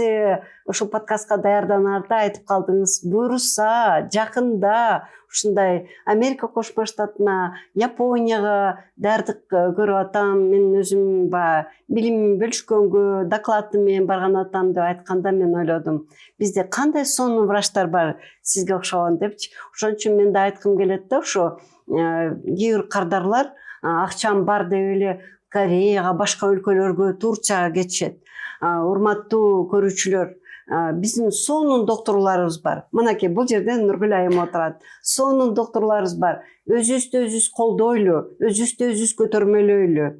ушул подкастка даярданарда айтып калдыңыз, буюрса жакында ушундай Америка Кошмо Штатына, Японияга даярдык көрүп атам, мен өзүм билим бөлүшкөнгө, доклады менен барган атам деп айтканда мен ойлодум, бизде кандай сонун врачтар бар сизге окшогон депчи. Ошон үчүн мен да айткым келет да, ошо кээ бир кардарлар акчам бар деп эле Кореяга, башка өлкөлөргө, Турцияга кетишет. Урматтуу көрүүчүлөр, биздин сонун докторлорубуз бар. Мынакей бул жерде Нургүл айым отурат. Сонун докторлорубуз бар. Өзүбүздү өзүбүз колдойлу, өзүбүздү өзүбүз көтөрмөлөйлү.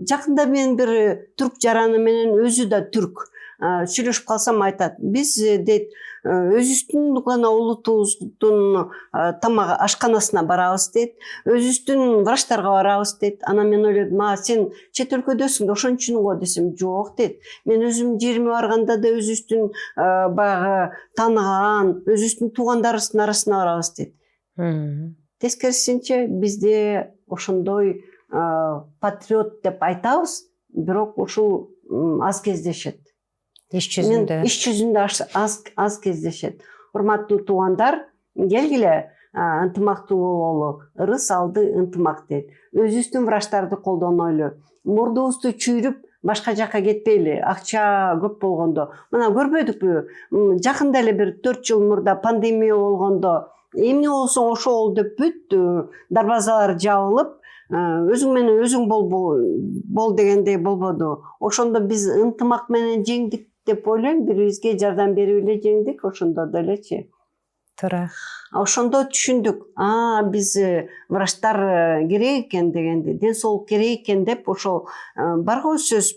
Жакында мен бир түрк жараны менен, өзү да түрк, сүйлөшүп калсам айтат, биз дейт өзүбүздүн гана улутубуздун тамак ашканасына барабыз дейт, өзүбүздүн врачтарга барабыз дейт. Анан мен ойлодум, сен чет өлкөдөсүң, ошон үчүн го десем, жок дейт. Мен өзүм жериме барганда да өзүбүздүн баягы тааныган, өзүбүздүн туугандарыбыздын арасына барабыз дейт. Тескерисинче бизде ошондой патриот деп айтабыз, бирок ушул аз кездешет. Иш жүзүндө аз кездешет. Урматтуу туугандар, келгиле ынтымактуу бололу. Ырыс алды ынтымак дейт. Өзүбүздүн врачтарды колдонойлу. Мурдубузду чүйрүп башка жакка кетпейли. Акча көп болгондо. Мына көрбөдүкпү? Жакында эле бир 4 жыл мурда пандемия болгондо, эмне болсоң ошол деп бүт дарбазалар жабылып, өзүң менен өзүң бол дегендей болбоду. Ошондо биз ынтымак менен жеңдик деп ойлойм, бирибизге жардам берип эле жеңдик, ошондо делечи. Туура. Ошондо түшүндүк, биз врачтар керек экен дегенди, ден соолук керек экен деп, ошол бар го сөз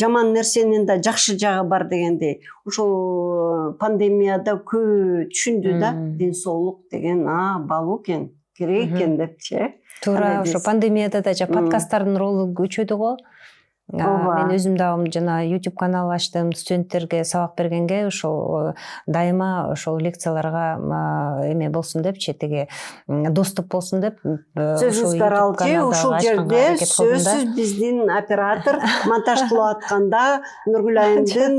жаман нерсенин да жакшы жагы бар дегендей. Ошол пандемияда көп түшүндү да, ден соолук деген балуу экен, керек экен депчи. Туура, ошо пандемияда да подкасттардын ролу күчөдү го. Мен өзүм дагы жана YouTube канал ачтым, студенттерге сабак бергенге ошол дайыма ошол лекцияларга эме болсун депчи, тиги доступ болсун деп сөзүңүзгө аралчы ушул жерде сөзсүз биздин оператор монтаж кылып атканда Нургүл айымдын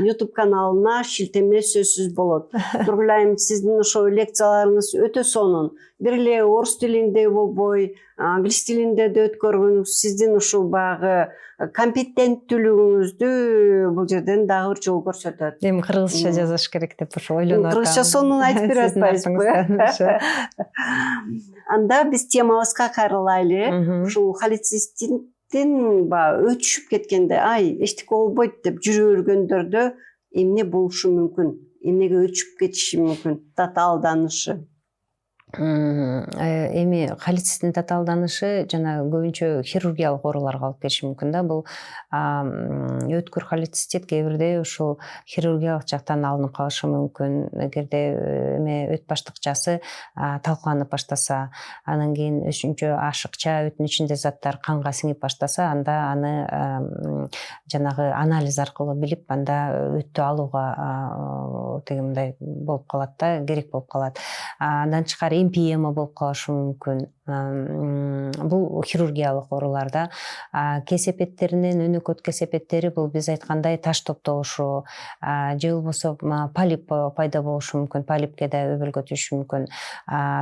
YouTube каналына шилтеме сөзсүз болот. Нургүл айым, сиздин ошол лекцияларыңыз өтө сонун. Бир эле орус тилинде болбой, англис тилинде да өткөргөнүз, сиздин ушул баягы компетенттүүлүгүңүздү бул жерден дагы бир жол көрсөтөт. Эми кыргызча жазыш керек деп ошо ойлонуп атам. Кыргызча сонун айтып бере атпайсызбы? Анда биз темабызга кайрылайлы. Ушул холецисттин өтүшүп кеткенде, эчтеке болбойт деп жүрө өргөндөрдө эмне болушу мүмкүн? Эмнеге өтүшүп кетиши мүмкүн? Татаалданышы. Эми холецисттин татаалданышы жана көбүнчө хирургиялык ооруларга алып келиши мүмкүн да. Бул өткүр холецистит кээ бирде ушул хирургиялык жактан алынып калышы мүмкүн. Эгерде эме өт баштыкчасы талкаланып баштаса, анан кийин өшүнчө ашыкча өттүн ичинде заттар канга сиңип баштаса, анда аны жанагы анализ аркылуу билип, анда өттү алууга тиги мындай болуп калат да, керек болуп калат. Андан тышкары эмпиема болуп калышы мүмкүн. Бул хирургиялык ооруларда. Кесепеттеринен өнөкөт кесепеттери бул биз айткандай таш топтолушу, же болбосо полип пайда болушу мүмкүн, полипке да өбөлгө түшүшү мүмкүн.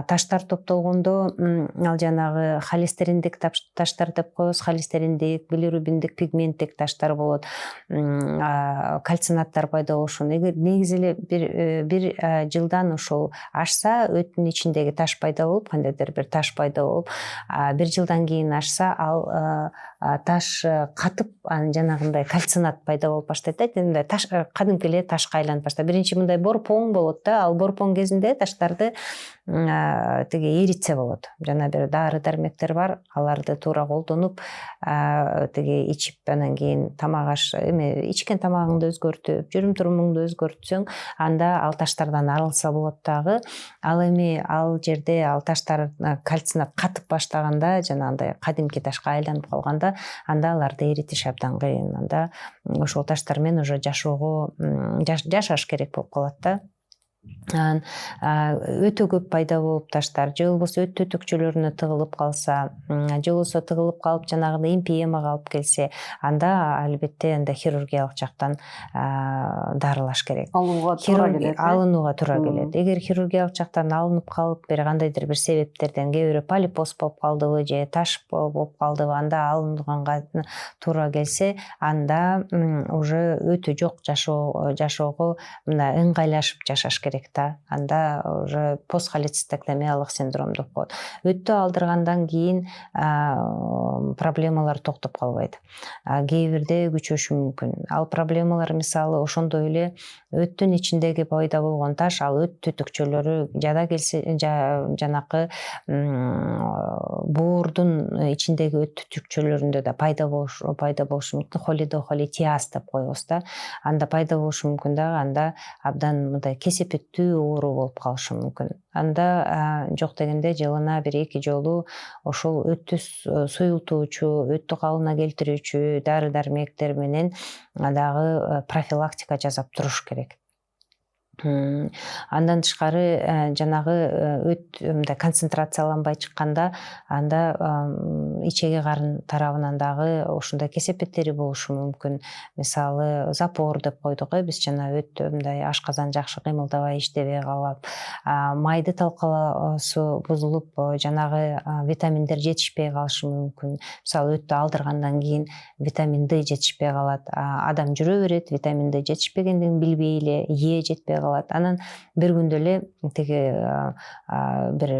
Таштар топтолгондо ал жанагы холестериндик таштар деп коебуз, холестериндик, билирубиндик, пигменттик таштар болот. Кальцинаттар пайда болушу. Негизи эле бир жылдан ушул ашса, өттүн ичиндеги таш пайда болуп, кандайдыр бир таш пайда болуп, бир жылдан кийин ашса, ал таш катып, анан жанагындай кальцинат пайда болуп баштайт да. Мындай таш кадимки эле ташка айланып баштайт. Биринчи мындай борпоң болот да. Ал борпоң кезинде таштарды тиги эритсе болот. Жана бир дары дармектер бар, аларды туура колдонуп, тиги ичип, анан кийин тамак ичкен тамагыңды өзгөртүп, жүрүм турумуңду өзгөртсөң, анда ал таштардан арылса болот дагы. Ал эми ал жерде ал таштар кальцинат катып баштаганда, жанагындай кадимки ташка айланып калганда, анда аларды эритиш абдан кыйын. Анда ошол таштар менен уже жашаш керек болуп калат да. Өтө көп пайда болуп таштар, же болбосо өт түтүкчөлөрүнө тыгылып калса, же болбосо тыгылып калып жанагындай эмпиемага алып келсе, анда албетте анда хирургиялык жактан дарылаш керек. Алынууга туура келет. Эгер хирургиялык жактан алынып калып, бир кандайдыр бир себептерден, кээ бирөө полипоз болуп калдыбы, же таш болуп калдыбы, анда алынганга туура келсе, анда уже өтү жок жашоого мына ыңгайлашып жашаш керек да. Анда уже постхолецистектомиялык синдром деп коет. Өттү алдыргандан кийин проблемалар токтоп калбайт. Кээ бирде күчөшү мүмкүн. Ал проблемалар мисалы ошондой эле өттүн ичиндеги пайда болгон таш, ал өт түтүкчөлөрү жада келсе, жанакы боордун ичиндеги өт түтүкчөлөрүндө да пайда болушу мүмкүн. Холидохолитиаз деп коебуз да. Анда пайда болушу мүмкүн дагы. Анда абдан мындай кесепеттүү оору болуп калышы мүмкүн. Анда жок дегенде жылына 1-2 жолу ошол өттү суюлтуучу, өттү калыбына келтирүүчү дары дармектер менен дагы профилактика жасап туруш керек. Андан тышкары жанагы өт мындай концентрацияланбай чыкканда, анда ичеги карын тарабынан дагы ушундай кесепеттери болушу мүмкүн. Мисалы запор деп койдук, биз жана өт мындай ашказан жакшы кыймылдабай иштебей калып, майды талкалоосу бузулуп, жанагы витаминдер жетишпей калышы мүмкүн. Мисалы өттү алдыргандан кийин витамин D жетишпей калат. Адам жүрө берет, витамин D жетишпегендигин билбей эле, Е жетпей калат. Анан бир күндө эле тиги бир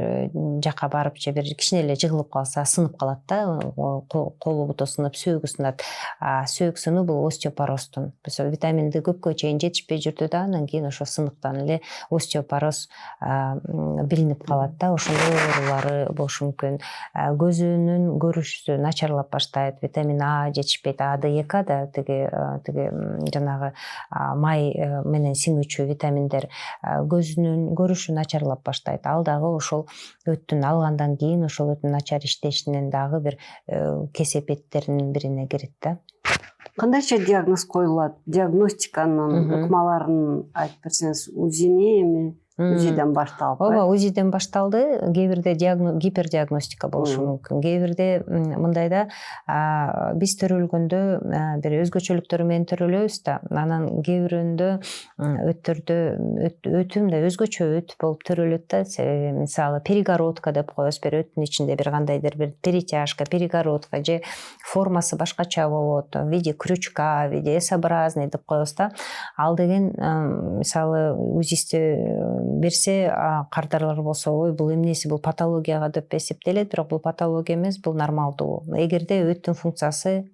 жака барып, же бир кичине эле жыгылып калса, сынып калат да, колу буту сынып, сөөкү сынат. Сөөк сынуу бул остеопоростун. Витамин D көпкө чейин жетишпей жүрдү да, анан кийин ошо сыныктан эле остеопороз билинип калат да. Ошондой оорулары болушу мүмкүн. Көзүнүн көрүшүсү начарлап баштайт. Витамин А жетишпейт. D2 да тиги жанагы май менен сиңүүчү витамин витаминдер, көзүнүн көрүшү начарлап баштайт. Ал дагы ошол өттүн алгандан кийин ошол өттүн начар иштешинен дагы бир кесепеттеринин бирине кирет да. Кандайча диагноз коюлат? Диагностиканын ыкмаларын айтып берсеңиз, УЗИни эми УЗИден башталып. Ооба, УЗИден башталды. Кээ бирде гипердиагностика болушу мүмкүн. Кээ бирде мындайда биз төрөлгөндө бир өзгөчөлүктөрү менен төрөлөбүз да. Анан кээ бирөөндө өтү мындай өзгөчө өт болуп төрөлөт да. Мисалы перигородка деп коебуз. Бир өттүн ичинде бир кандайдыр бир перетяжка, перигородка же формасы башкача болот. В виде крючка, в виде S-образный деп коебуз да. Ал деген мисалы УЗИсти берсе, кардарлар болсо, ой, бул эмнеси, бул патологияга деп эсептелет, бирок бул патология эмес, бул нормалдуу. Эгерде өттүн функциясы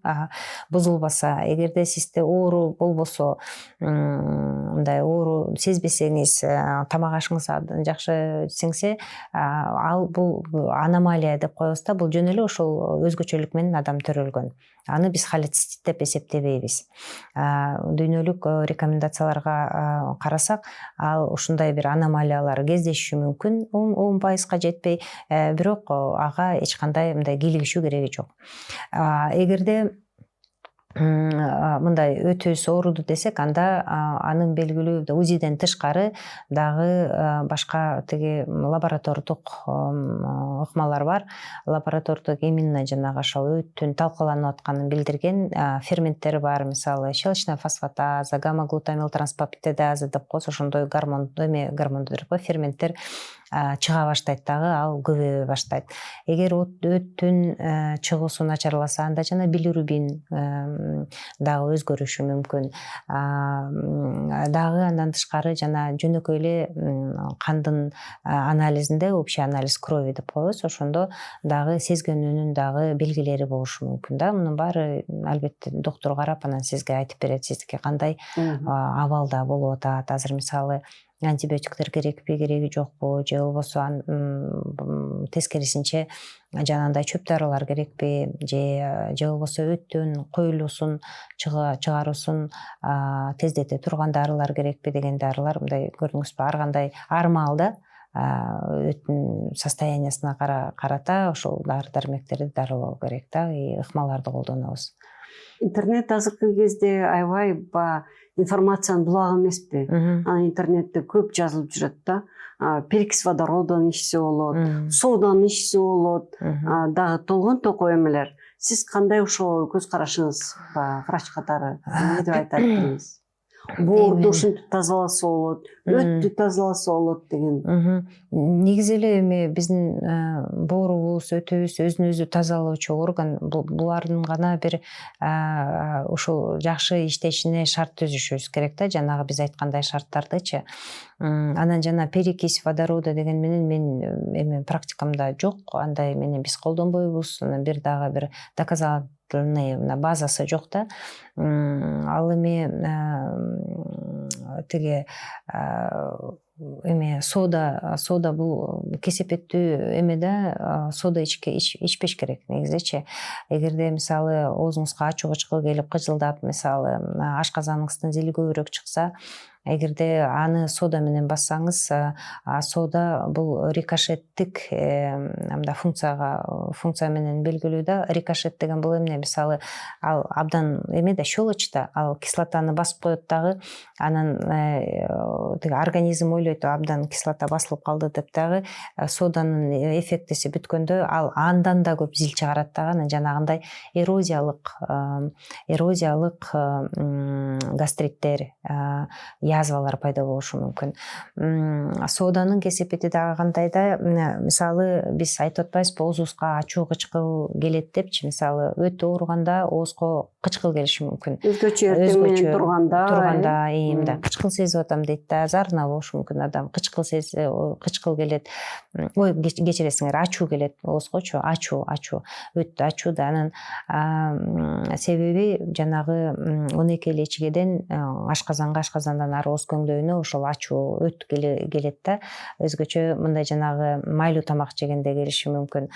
бузулбаса, эгерде сизде оору болбосо, мындай оору сезбесеңиз, тамак ашыңыз жакшы сиңсе, ал бул аномалия деп коебуз да. Бул жөн эле ошол өзгөчөлүк менен адам төрөлгөн. Аны биз холецистит деп эсептебейбиз. Дүйнөлүк рекомендацияларга карасак, ал ушундай бир аномалиялар кездешиши мүмкүн, 10%га жетпей, бирок ага эч кандай мындай кийлигишүү кереги жок. Эгерде мындай өтөбүз ооруду десек, анда анын белгилүү УЗИден тышкары дагы башка тиги лаборатордук ыкмалар бар. Лаборатордук именно жанагы ошол өттүн талкаланып атканын билдирген ферменттери бар. Мисалы, щелочная фосфатаза, гамма-глутамил транспептидаза деп коебуз. Ошондой гормондор, ферменттер чыга баштайт дагы, ал көбөйө баштайт. Эгер өттүн чыгуусу начарласа, анда жана билирубин дагы өзгөрүшү мүмкүн. Дагы андан тышкары жана жөнөкөй эле кандын анализинде, общий анализ крови деп коебуз, ошондо дагы сезгөнүнүн дагы белгилери болушу мүмкүн да. Мунун баары албетте доктор карап, анан сизге айтып берет, сиздики кандай абалда болуп атат. Азыр мисалы антибиотиктер керекпи, кереги жокпу, же болбосо тескерисинче жанагындай чөп дарылар керекпи, же болбосо өттүн коюлуусун чыгаруусун тездете турган дарылар керекпи деген дарылар, мындай көрдүңүзбү, ар кандай ар маалда өттүн состояниясына карата ошол дары дармектерди дарылоо керек да, ыкмаларды колдонобуз. Интернет азыркы кезде аябай информациянын булагы эмеспи? Анан интернетте көп жазылып жүрөт да. Перекис водородон ичсе болот, соодан ичсе болот, дагы толгон токой эмелер. Сиз кандай ошол көз карашыңыз, врач катары эмне деп айтат элеңиз? Боорду ушинтип тазаласа болот, өттү тазаласа болот деген. Негизи эле эми биздин боорубуз, өтүбүз өзүн өзү тазалоочу орган, булардын гана бир ушул жакшы иштешине шарт түзүшүбүз керек да, жанагы биз айткандай шарттардычы. Анан жана перекись водорода деген менен мен эми практикамда жок, андай менен биз колдонбойбуз. Бир дагы бир доказательный базасы жок да. Ал эми тиги эме сода бул кесепеттүү эме да, сода ичпеш керек негизичи. Эгерде мисалы оозуңузга ачуу кычкыл келип кыжылдап, мисалы ашказаныңыздын зили көбүрөөк чыкса, эгерде аны сода менен бассаңыз, сода бул рикошеттик функция менен белгилүү да. Рикошет деген бул эмне? Мисалы, ал абдан эме да, щелочь да, ал кислотаны басып коет дагы, анан организм ойлойт, абдан кислота басылып калды деп дагы, соданын эффектиси бүткөндө ал андан да көп зил чыгарат дагы, анан жанагындай эрозиялык гастриттер, язвалар пайда болушу мүмкүн. Соданын кесепети дагы кандай да, мисалы биз айтып атпайбызбы, оозубузга ачуу кычкыл келет депчи, мисалы өтө ооруганда оозго кычкыл келиши мүмкүн. Өзгөчө эртең менен турганда мындай кычкыл сезип атам дейт да, зарына болушу мүмкүн адам. Кычкыл келет. Ой, кечиресиңер, ачуу келет оозгочу, ачуу, өттү ачуу да. Анан себеби жанагы 12 эле ичкеден ашказандан ары ооз көңдөйүнө ошол ачуу өт келет да, өзгөчө мындай жанагы майлуу тамак жегенде келиши мүмкүн.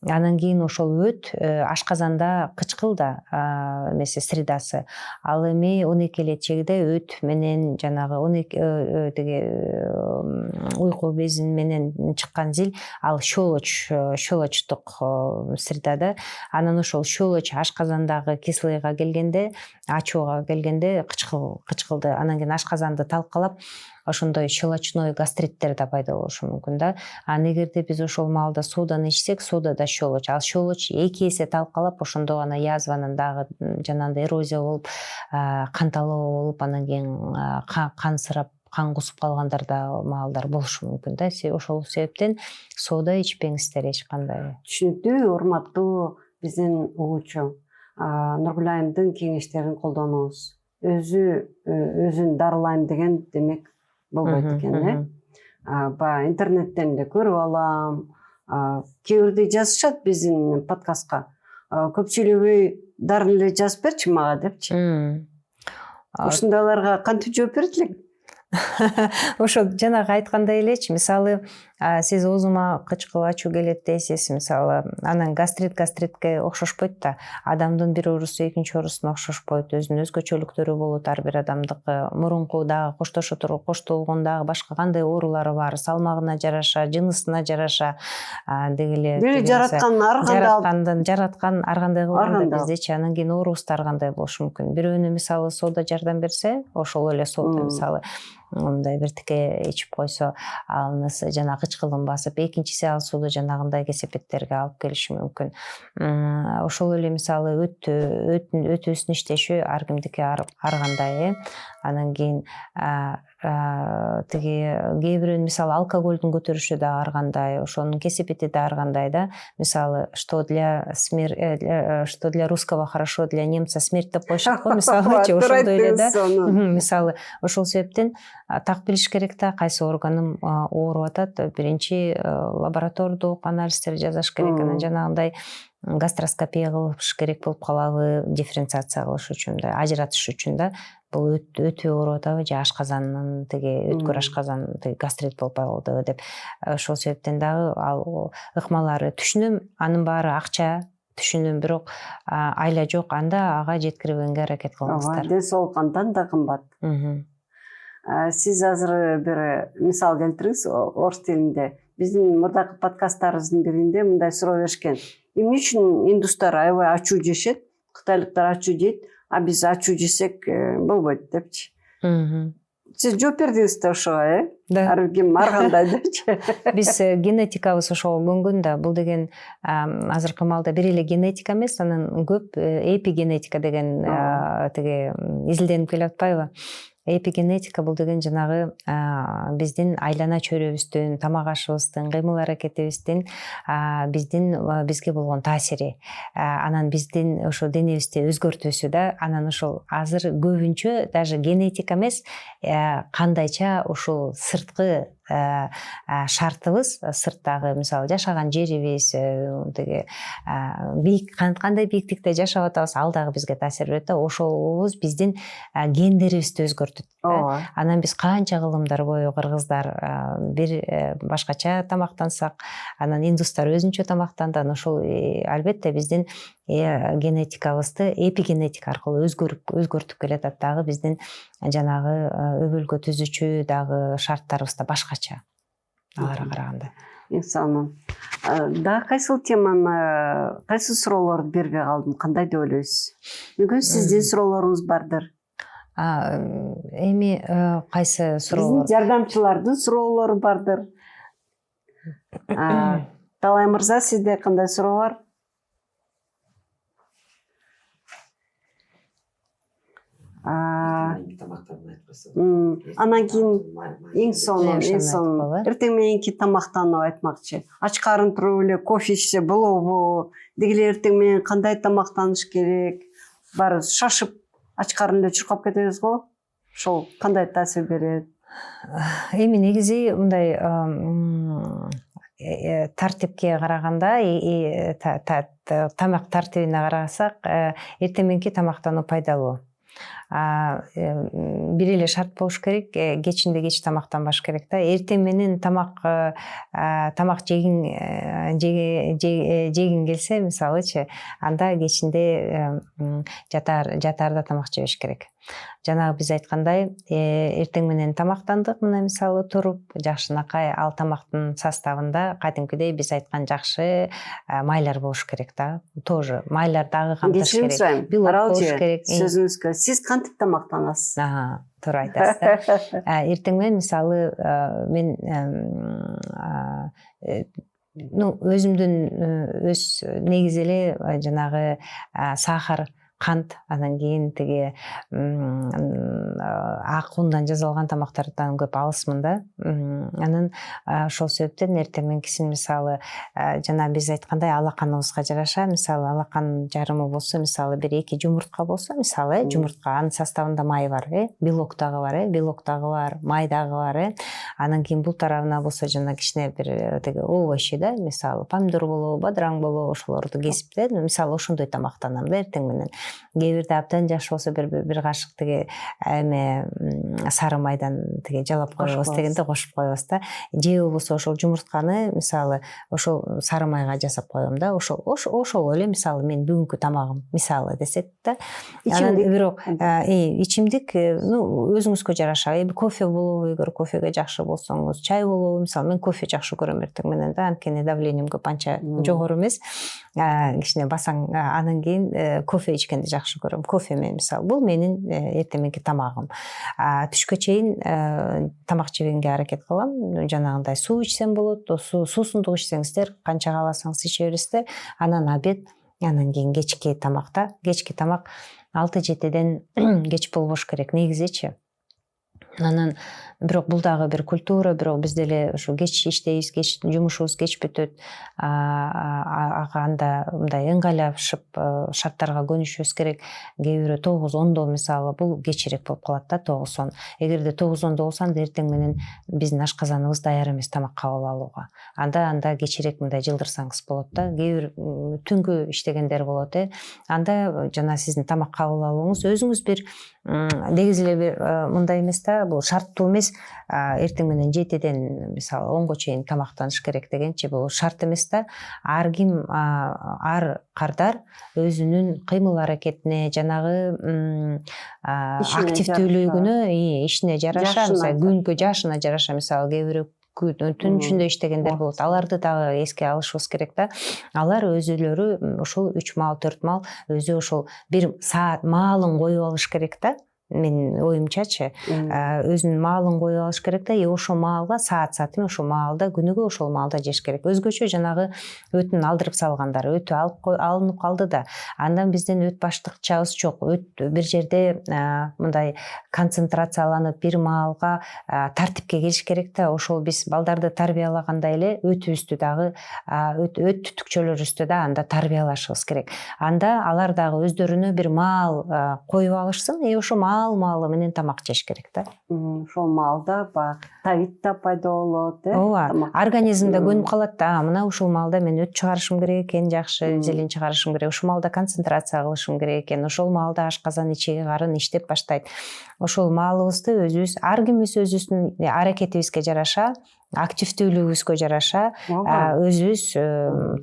Анан кийин ошол өт ашказанда кычкылда эмеси средасы. Ал эми 12 эле чегде өт менен жанагы 12 тиги уйку безин менен чыккан зил ал щелочтук средада. Анан ошол щелочь ашказандагы кислыйга келгенде, ачууга келгенде кычкылды. Анан кийин ашказанды талкалап, ошондой щелочной гастриттер да пайда болушу мүмкүн да. Анан эгерде биз ошол маалда соданы ичсек, содада щелочь, ал щелочь 2 эсе талкалап, ошондо гана язванын дагы жанагындай эрозия болуп, кан талоо болуп, анан кийин кансырап, кан кусуп калгандар да маалдар болушу мүмкүн да. Ошол себептен сода ичпеңиздер эч кандай. Түшүнүктүү, урматтуу биздин угуучу. Нургүл айымдын кеңештерин колдонуңуз. Өзүн дарылайм деген демек болбойт экен, баягы интернеттен да көрүп алам. Кээ бирде жазышат биздин подкастка. Көпчүлүгү дарын эле жазып берчи мага депчи. Ушундайларга кантип жооп берет элек? Ошо жанагы айткандай элечи, мисалы сиз оозума кычкыл ачуу келет дейсиз, мисалы анан гастритке окшошпойт да. Адамдын бир оорусу экинчи оорусуна окшошпойт, өзүнүн өзгөчөлүктөрү болот ар бир адамдыкы. Мурунку дагы коштолгон дагы башка кандай оорулары бар, салмагына жараша, жынысына жараша деги эле. Бир жараткан жараткан ар кандай кылганда биздечи. Анан кийин оорубузда ар кандай болушу мүмкүн. Бирөөнү мисалы сода жардам берсе, ошол эле сода мисалы мындай биртике ичип койсо, анысы жана кычкылын басып, экинчиси ал сууду жанагындай кесепеттерге алып келиши мүмкүн. Ошол эле мисалы өтүбүздүн иштеши ар кимдики ар кандай. Анан кийин тиги кээ бирөөнүн мисалы алкоголдун көтөрүшү да ар кандай, ошонун кесепети да ар кандай да. Мисалы, что для русского хорошо, для немца смерть деп коюшат го, мисалы, ошондой эле да. Мисалы, ошол себептен так билиш керек да, кайсы органым ооруп атат. Биринчи лаборатордук анализдер жасаш керек, анан жанагындай гастроскопия кылыш керек болуп калабы, дифференциация кылыш үчүн да, ажыратыш үчүн да. Бул өтү ооруп атабы же ашказандын тиги өткөр ашказан гастрит болуп калдыбы деп. Ошол себептен дагы ал ыкмалары түшүнөм, анын баары акча, түшүнөм, бирок айла жок, анда ага жеткирбегенге аракет кылыңыздар. Ден соолук андан да кымбат. Сиз азыр бир мисал келтириңиз орус тилинде. Биздин мурдакы подкасттарыбыздын биринде мындай суроо беришкен. Эмне үчүн индустар аябай ачуу жешет, кытайлыктар ачуу жейт, а биз ачуу жесек болбойт депчи. Сиз жооп бердиңиз да ошого, ар ким ар кандай депчи. Биз генетикабыз ошого көнгөн да. Бул деген азыркы маалда бир эле генетика эмес, анын көп эпигенетика деген тиги изилденип келип атпайбы? Эпигенетика бул деген жанагы биздин айлана чөйрөбүздүн, тамак ашыбыздын, кыймыл аракетибиздин бизге болгон таасири. Анан биздин ошо денебизди өзгөртүүсү да. Анан ошол азыр көбүнчө даже генетика эмес, кандайча ушул сырткы шартыбыз, сырттагы мисалы жашаган жерибиз, тиги кандай бийиктикте жашап атабыз, ал дагы бизге таасир берет да. Ошолубуз биздин гендерибизди өзгөртөт. Анан биз канча кылымдар бою кыргыздар бир башкача тамактансак, анан индустар өзүнчө тамактанды. Ошол албетте биздин генетикабызды эпигенетика аркылуу өзгөртүп келатат дагы. Биздин жанагы өбөлгө түзүүчү дагы шарттарыбыз да башкача аларга караганда. Инсанын. Да кайсыл теманы, кайсыл суроолорду бербей калдым, кандай деп ойлойсуз? Мүмкүн сиздин суроолоруңуз бардыр. Эми кайсы суроолор? Биздин жардамчылардын суроолору бардыр. Талай мырза, сизде кандай суроо бар? Анан кийин эң сонун эртең мененки тамактануу айтмакчы. Ач карын туруп эле кофе ичсе болобу? Деги эле эртең менен кандай тамактаныш керек? Баары шашып ач карын эле чуркап кетебиз го. Ошол кандай таасир берет? Эми негизи мындай тартипке караганда, тамак тартибине карасак, эртең мененки тамактануу пайдалуу. бир эле шарт болуш керек, кечинде кеч тамактанбаш керек да. Эртең менен тамак жегин келсе, мисалычы, анда кечинде жатаарда тамак жебеш керек. Жанагы биз айткандай, эртең менен тамактандык, мына мисалы туруп, жакшынакай ал тамактын составында кадимкидей биз айткан жакшы майлар болуш керек да. Тоже майлар дагы камтыш керек. Белок болуш керек. Сөзүңүзгө сиз кантип тамактанасыз? Туура айтасыз да. Эртең менен мисалы мен өзүмдүн өз негизи эле жанагы сахар, кант, анан кийин тиги ак ундан жасалган тамактардан көп алысмын да. Анан ошол себептен эртең мененкисин мисалы жана биз айткандай алаканыбызга жараша, мисалы алакан жарымы болсо, мисалы 1-2 жумуртка болсо, мисалы жумуртка, анын составында май бар, белок дагы бар, май дагы бар. Анан кийин бул тарабына болсо жана кичине бир тиги овощи да, мисалы помидор болобу, бадыраң болобу, ошолорду кесип да, мисалы ошондой тамактанам да эртең менен. Кээ бирде абдан жакшы болсо бир кашык тиги сары майдан тиги жалап коебуз дегенде кошуп коебуз да. Же болбосо ошол жумуртканы мисалы ошол сары майга жасап коем да. Ошол эле мисалы мен бүгүнкү тамагым мисалы десек да. Анан бирок ичимдик өзүңүзгө жараша. Кофе болобу, эгер кофеге жакшы болсоңуз, чай болобу, мисалы мен кофе жакшы көрөм эртең менен да. Анткени давлением көп анча жогору эмес. Кичине басаң, анан кийин кофе ичкенди жакшы көрөм. Кофе менен мисалы бул менин эртең мененки тамагым. Түшкө чейин тамак жебегенге аракет кылам. Жанагындай суу ичсем болот, суусундук ичсеңиздер, канча кааласаңыз иче бересиздер. Анан обед, анан кийин кечки тамакта, кечки тамак 6-7ден кеч болбош керек негизичи. Анан бирок бул дагы бир культура, бирок биз деле ушу кеч иштейбиз, кеч жумушубуз кеч бүтөт. Анда мындай ыңгайлашып шарттарга көнүшүбүз керек. Кээ бирөө 9-10 мисалы бул кечирээк болуп калат да, 9-10. Эгерде 9-10 болсо анда эртең менен биздин ашказаныбыз даяр эмес тамак кабыл алууга. Анда кечирээк мындай жылдырсаңыз болот да. Кээ бир түнгү иштегендер болот, анда жана сиздин тамак кабыл алууңуз өзүңүз бир негизи эле бир мындай эмес да, бул шарттуу эмес. Эртең менен 7ден мисалы 10го чейин тамактаныш керек дегенчи бул шарт эмес да. Ар ким, ар кардар өзүнүн кыймыл аракетине, жанагы активдүүлүгүнө, ишине жараша, мисалы күнгө жашына жараша, мисалы кээ бирөө түн ичинде иштегендер болот. Аларды дагы эске алышыбыз керек да. Алар өзүлөрү ушул 3 маал, 4 маал өзү ошол бир саат маалын коюп алыш керек да. Мен оюмчачы, өзүнүн маалын коюп алыш керек да, ошол маалга саат ошол маалда күнүгө ошол маалда жеш керек. Өзгөчө жанагы өтүн алдырып салгандар, өтү алынып калды да. Андан бизден өт баштыкчабыз жок. Өт бир жерде мындай концентрацияланып бир маалга тартипке келиш керек да. Ошол биз балдарды тарбиялагандай эле өтүбүздү дагы, өт түтүкчөлөрүбүздү да анда тарбиялашыбыз керек. Анда алар дагы өздөрүнө бир маал коюп алышсын, ошол маалы менен тамак жеш керек да. Ошол маалда табит да пайда болот, Ооба, организмде көнүп калат да. Мына ушул маалда мен өт чыгарышым керек экен, жакшы зелень чыгарышым керек. Ушул маалда концентрация кылышым керек экен. Ошол маалда ашказан ичеги карын иштеп баштайт. Ошол маалыбызды өзүбүз, ар кимибиз өзүбүздүн аракетибизге жараша, активдүүлүгүбүзгө жараша өзүбүз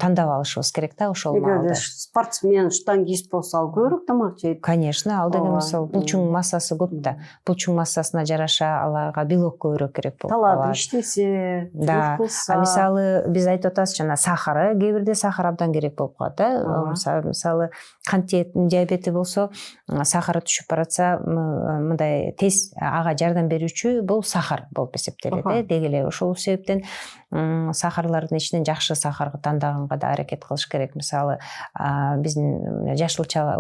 тандап алышыбыз керек да ошол маалда. Эгерде спортсмен, штангист болсо ал көбүрөөк тамак жейт. Конечно, ал деген мисалы булчуң массасы көп да. Булчуң массасына жараша аларга белок көбүрөөк керек болот. Талаада иштесе, кылса. Мисалы биз айтып атабыз жана сахар, кээ бирде сахар абдан керек болуп калат да. Мисалы кант диабети болсо, сахары түшүп баратса, мындай тез ага жардам берүүчү бул сахар болуп эсептелет, деги эле ошол себептен сахарлардын ичинен жакшы сахарды тандаганга да аракет кылыш керек. Мисалы биздин жашылча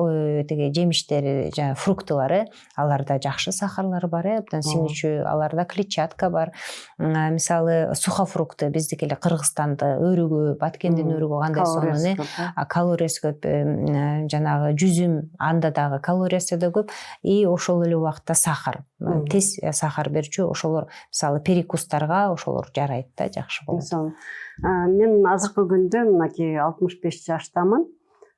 тиги жемиштер, жана фруктылар, аларда жакшы сахарлар бар, абдан сиңүүчү, аларда клетчатка бар. Мисалы сухофрукты биздики эле Кыргызстанды өрүгү, Баткендин өрүгү кандай сонун, калориясы көп, жанагы жүзүм, анда дагы калориясы да көп, и ошол эле убакытта сахар, тез сахар берүүчү, ошолор мисалы перекустарга ошолор жарайт да, жакшы болот. Мен азыркы күндө мынакей 65 жаштамын,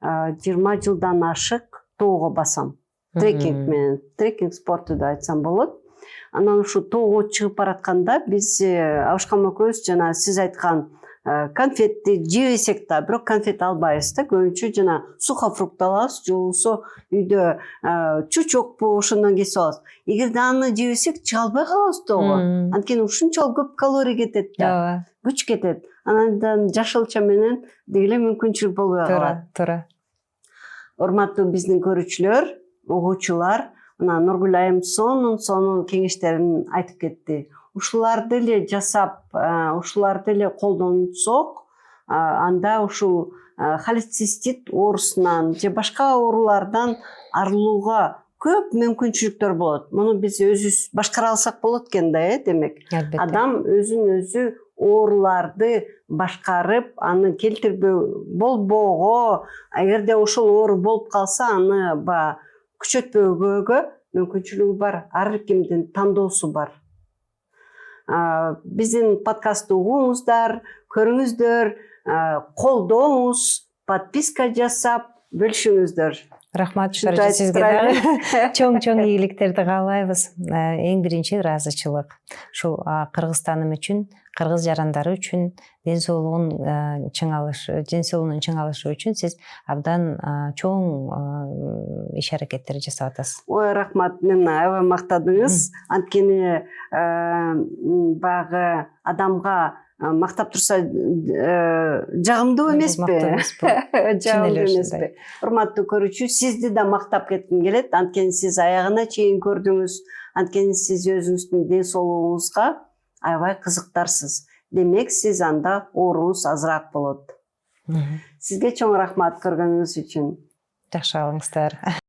20 жылдан ашык тоого басам. трекинг менен, трекинг спорту да айтсам болот. Анан ушу тоого чыгып баратканда биз Абышкам экөөбүз жана сиз айткан конфетти жебесек да, бирок конфет албайбыз да. Көбүнчө жана сухофрукт алабыз, же болбосо үйдө чучокпу ошондон кесип алабыз. Эгерде аны жебесек чыга албай калабыз тоого. Анткени ушунчалык көп калорий кетет да, күч кетет. Анан жашылча менен деги эле мүмкүнчүлүк болбой калат. Туура. Урматтуу биздин көрүүчүлөр, угуучулар, мына Нургүл айым сонун кеңештерин айтып кетти. Ушуларды эле жасап, ушуларды эле колдонсок, анда ушул холецистит оорусунан же башка оорулардан арылууга көп мүмкүнчүлүктөр болот. Муну биз өзүбүз башкара алсак болот экен да, демек. Адам өзүн өзү ооруларды башкарып, аны келтирбөө болбоого, эгерде ошол оору болуп калса, аны күчөтпөөгө мүмкүнчүлүгү бар. Ар кимдин тандоосу бар. Биздин подкастты угуңуздар, көрүңүздөр, колдооңуз, подписка жасап, бөлүшүңүздөр. Рахмат сизге дагы чоң ийгиликтерди каалайбыз. Эң биринчи ыраазычылык. Ушул Кыргызстаным үчүн, кыргыз жарандары үчүн, ден соолугунун чыңалышы үчүн сиз абдан чоң иш аракеттер жасап атасыз. Ой, рахмат, мен аябай мактадыңыз. Анткени багы адамга мактап турса жагымдуу эмеспи? Жагымдуу эмеспи? Урматтуу көрүүчү, сизди да мактап кетким келет. Анткени сиз аягына чейин көрдүңүз. Анткени сиз өзүңүздүн ден соолугуңузга аябай кызыктарсыз. Демек, сиз анда ооруңуз азыраак болот. Сизге чоң рахмат көргөнүңүз үчүн. Жакшы калыңыздар.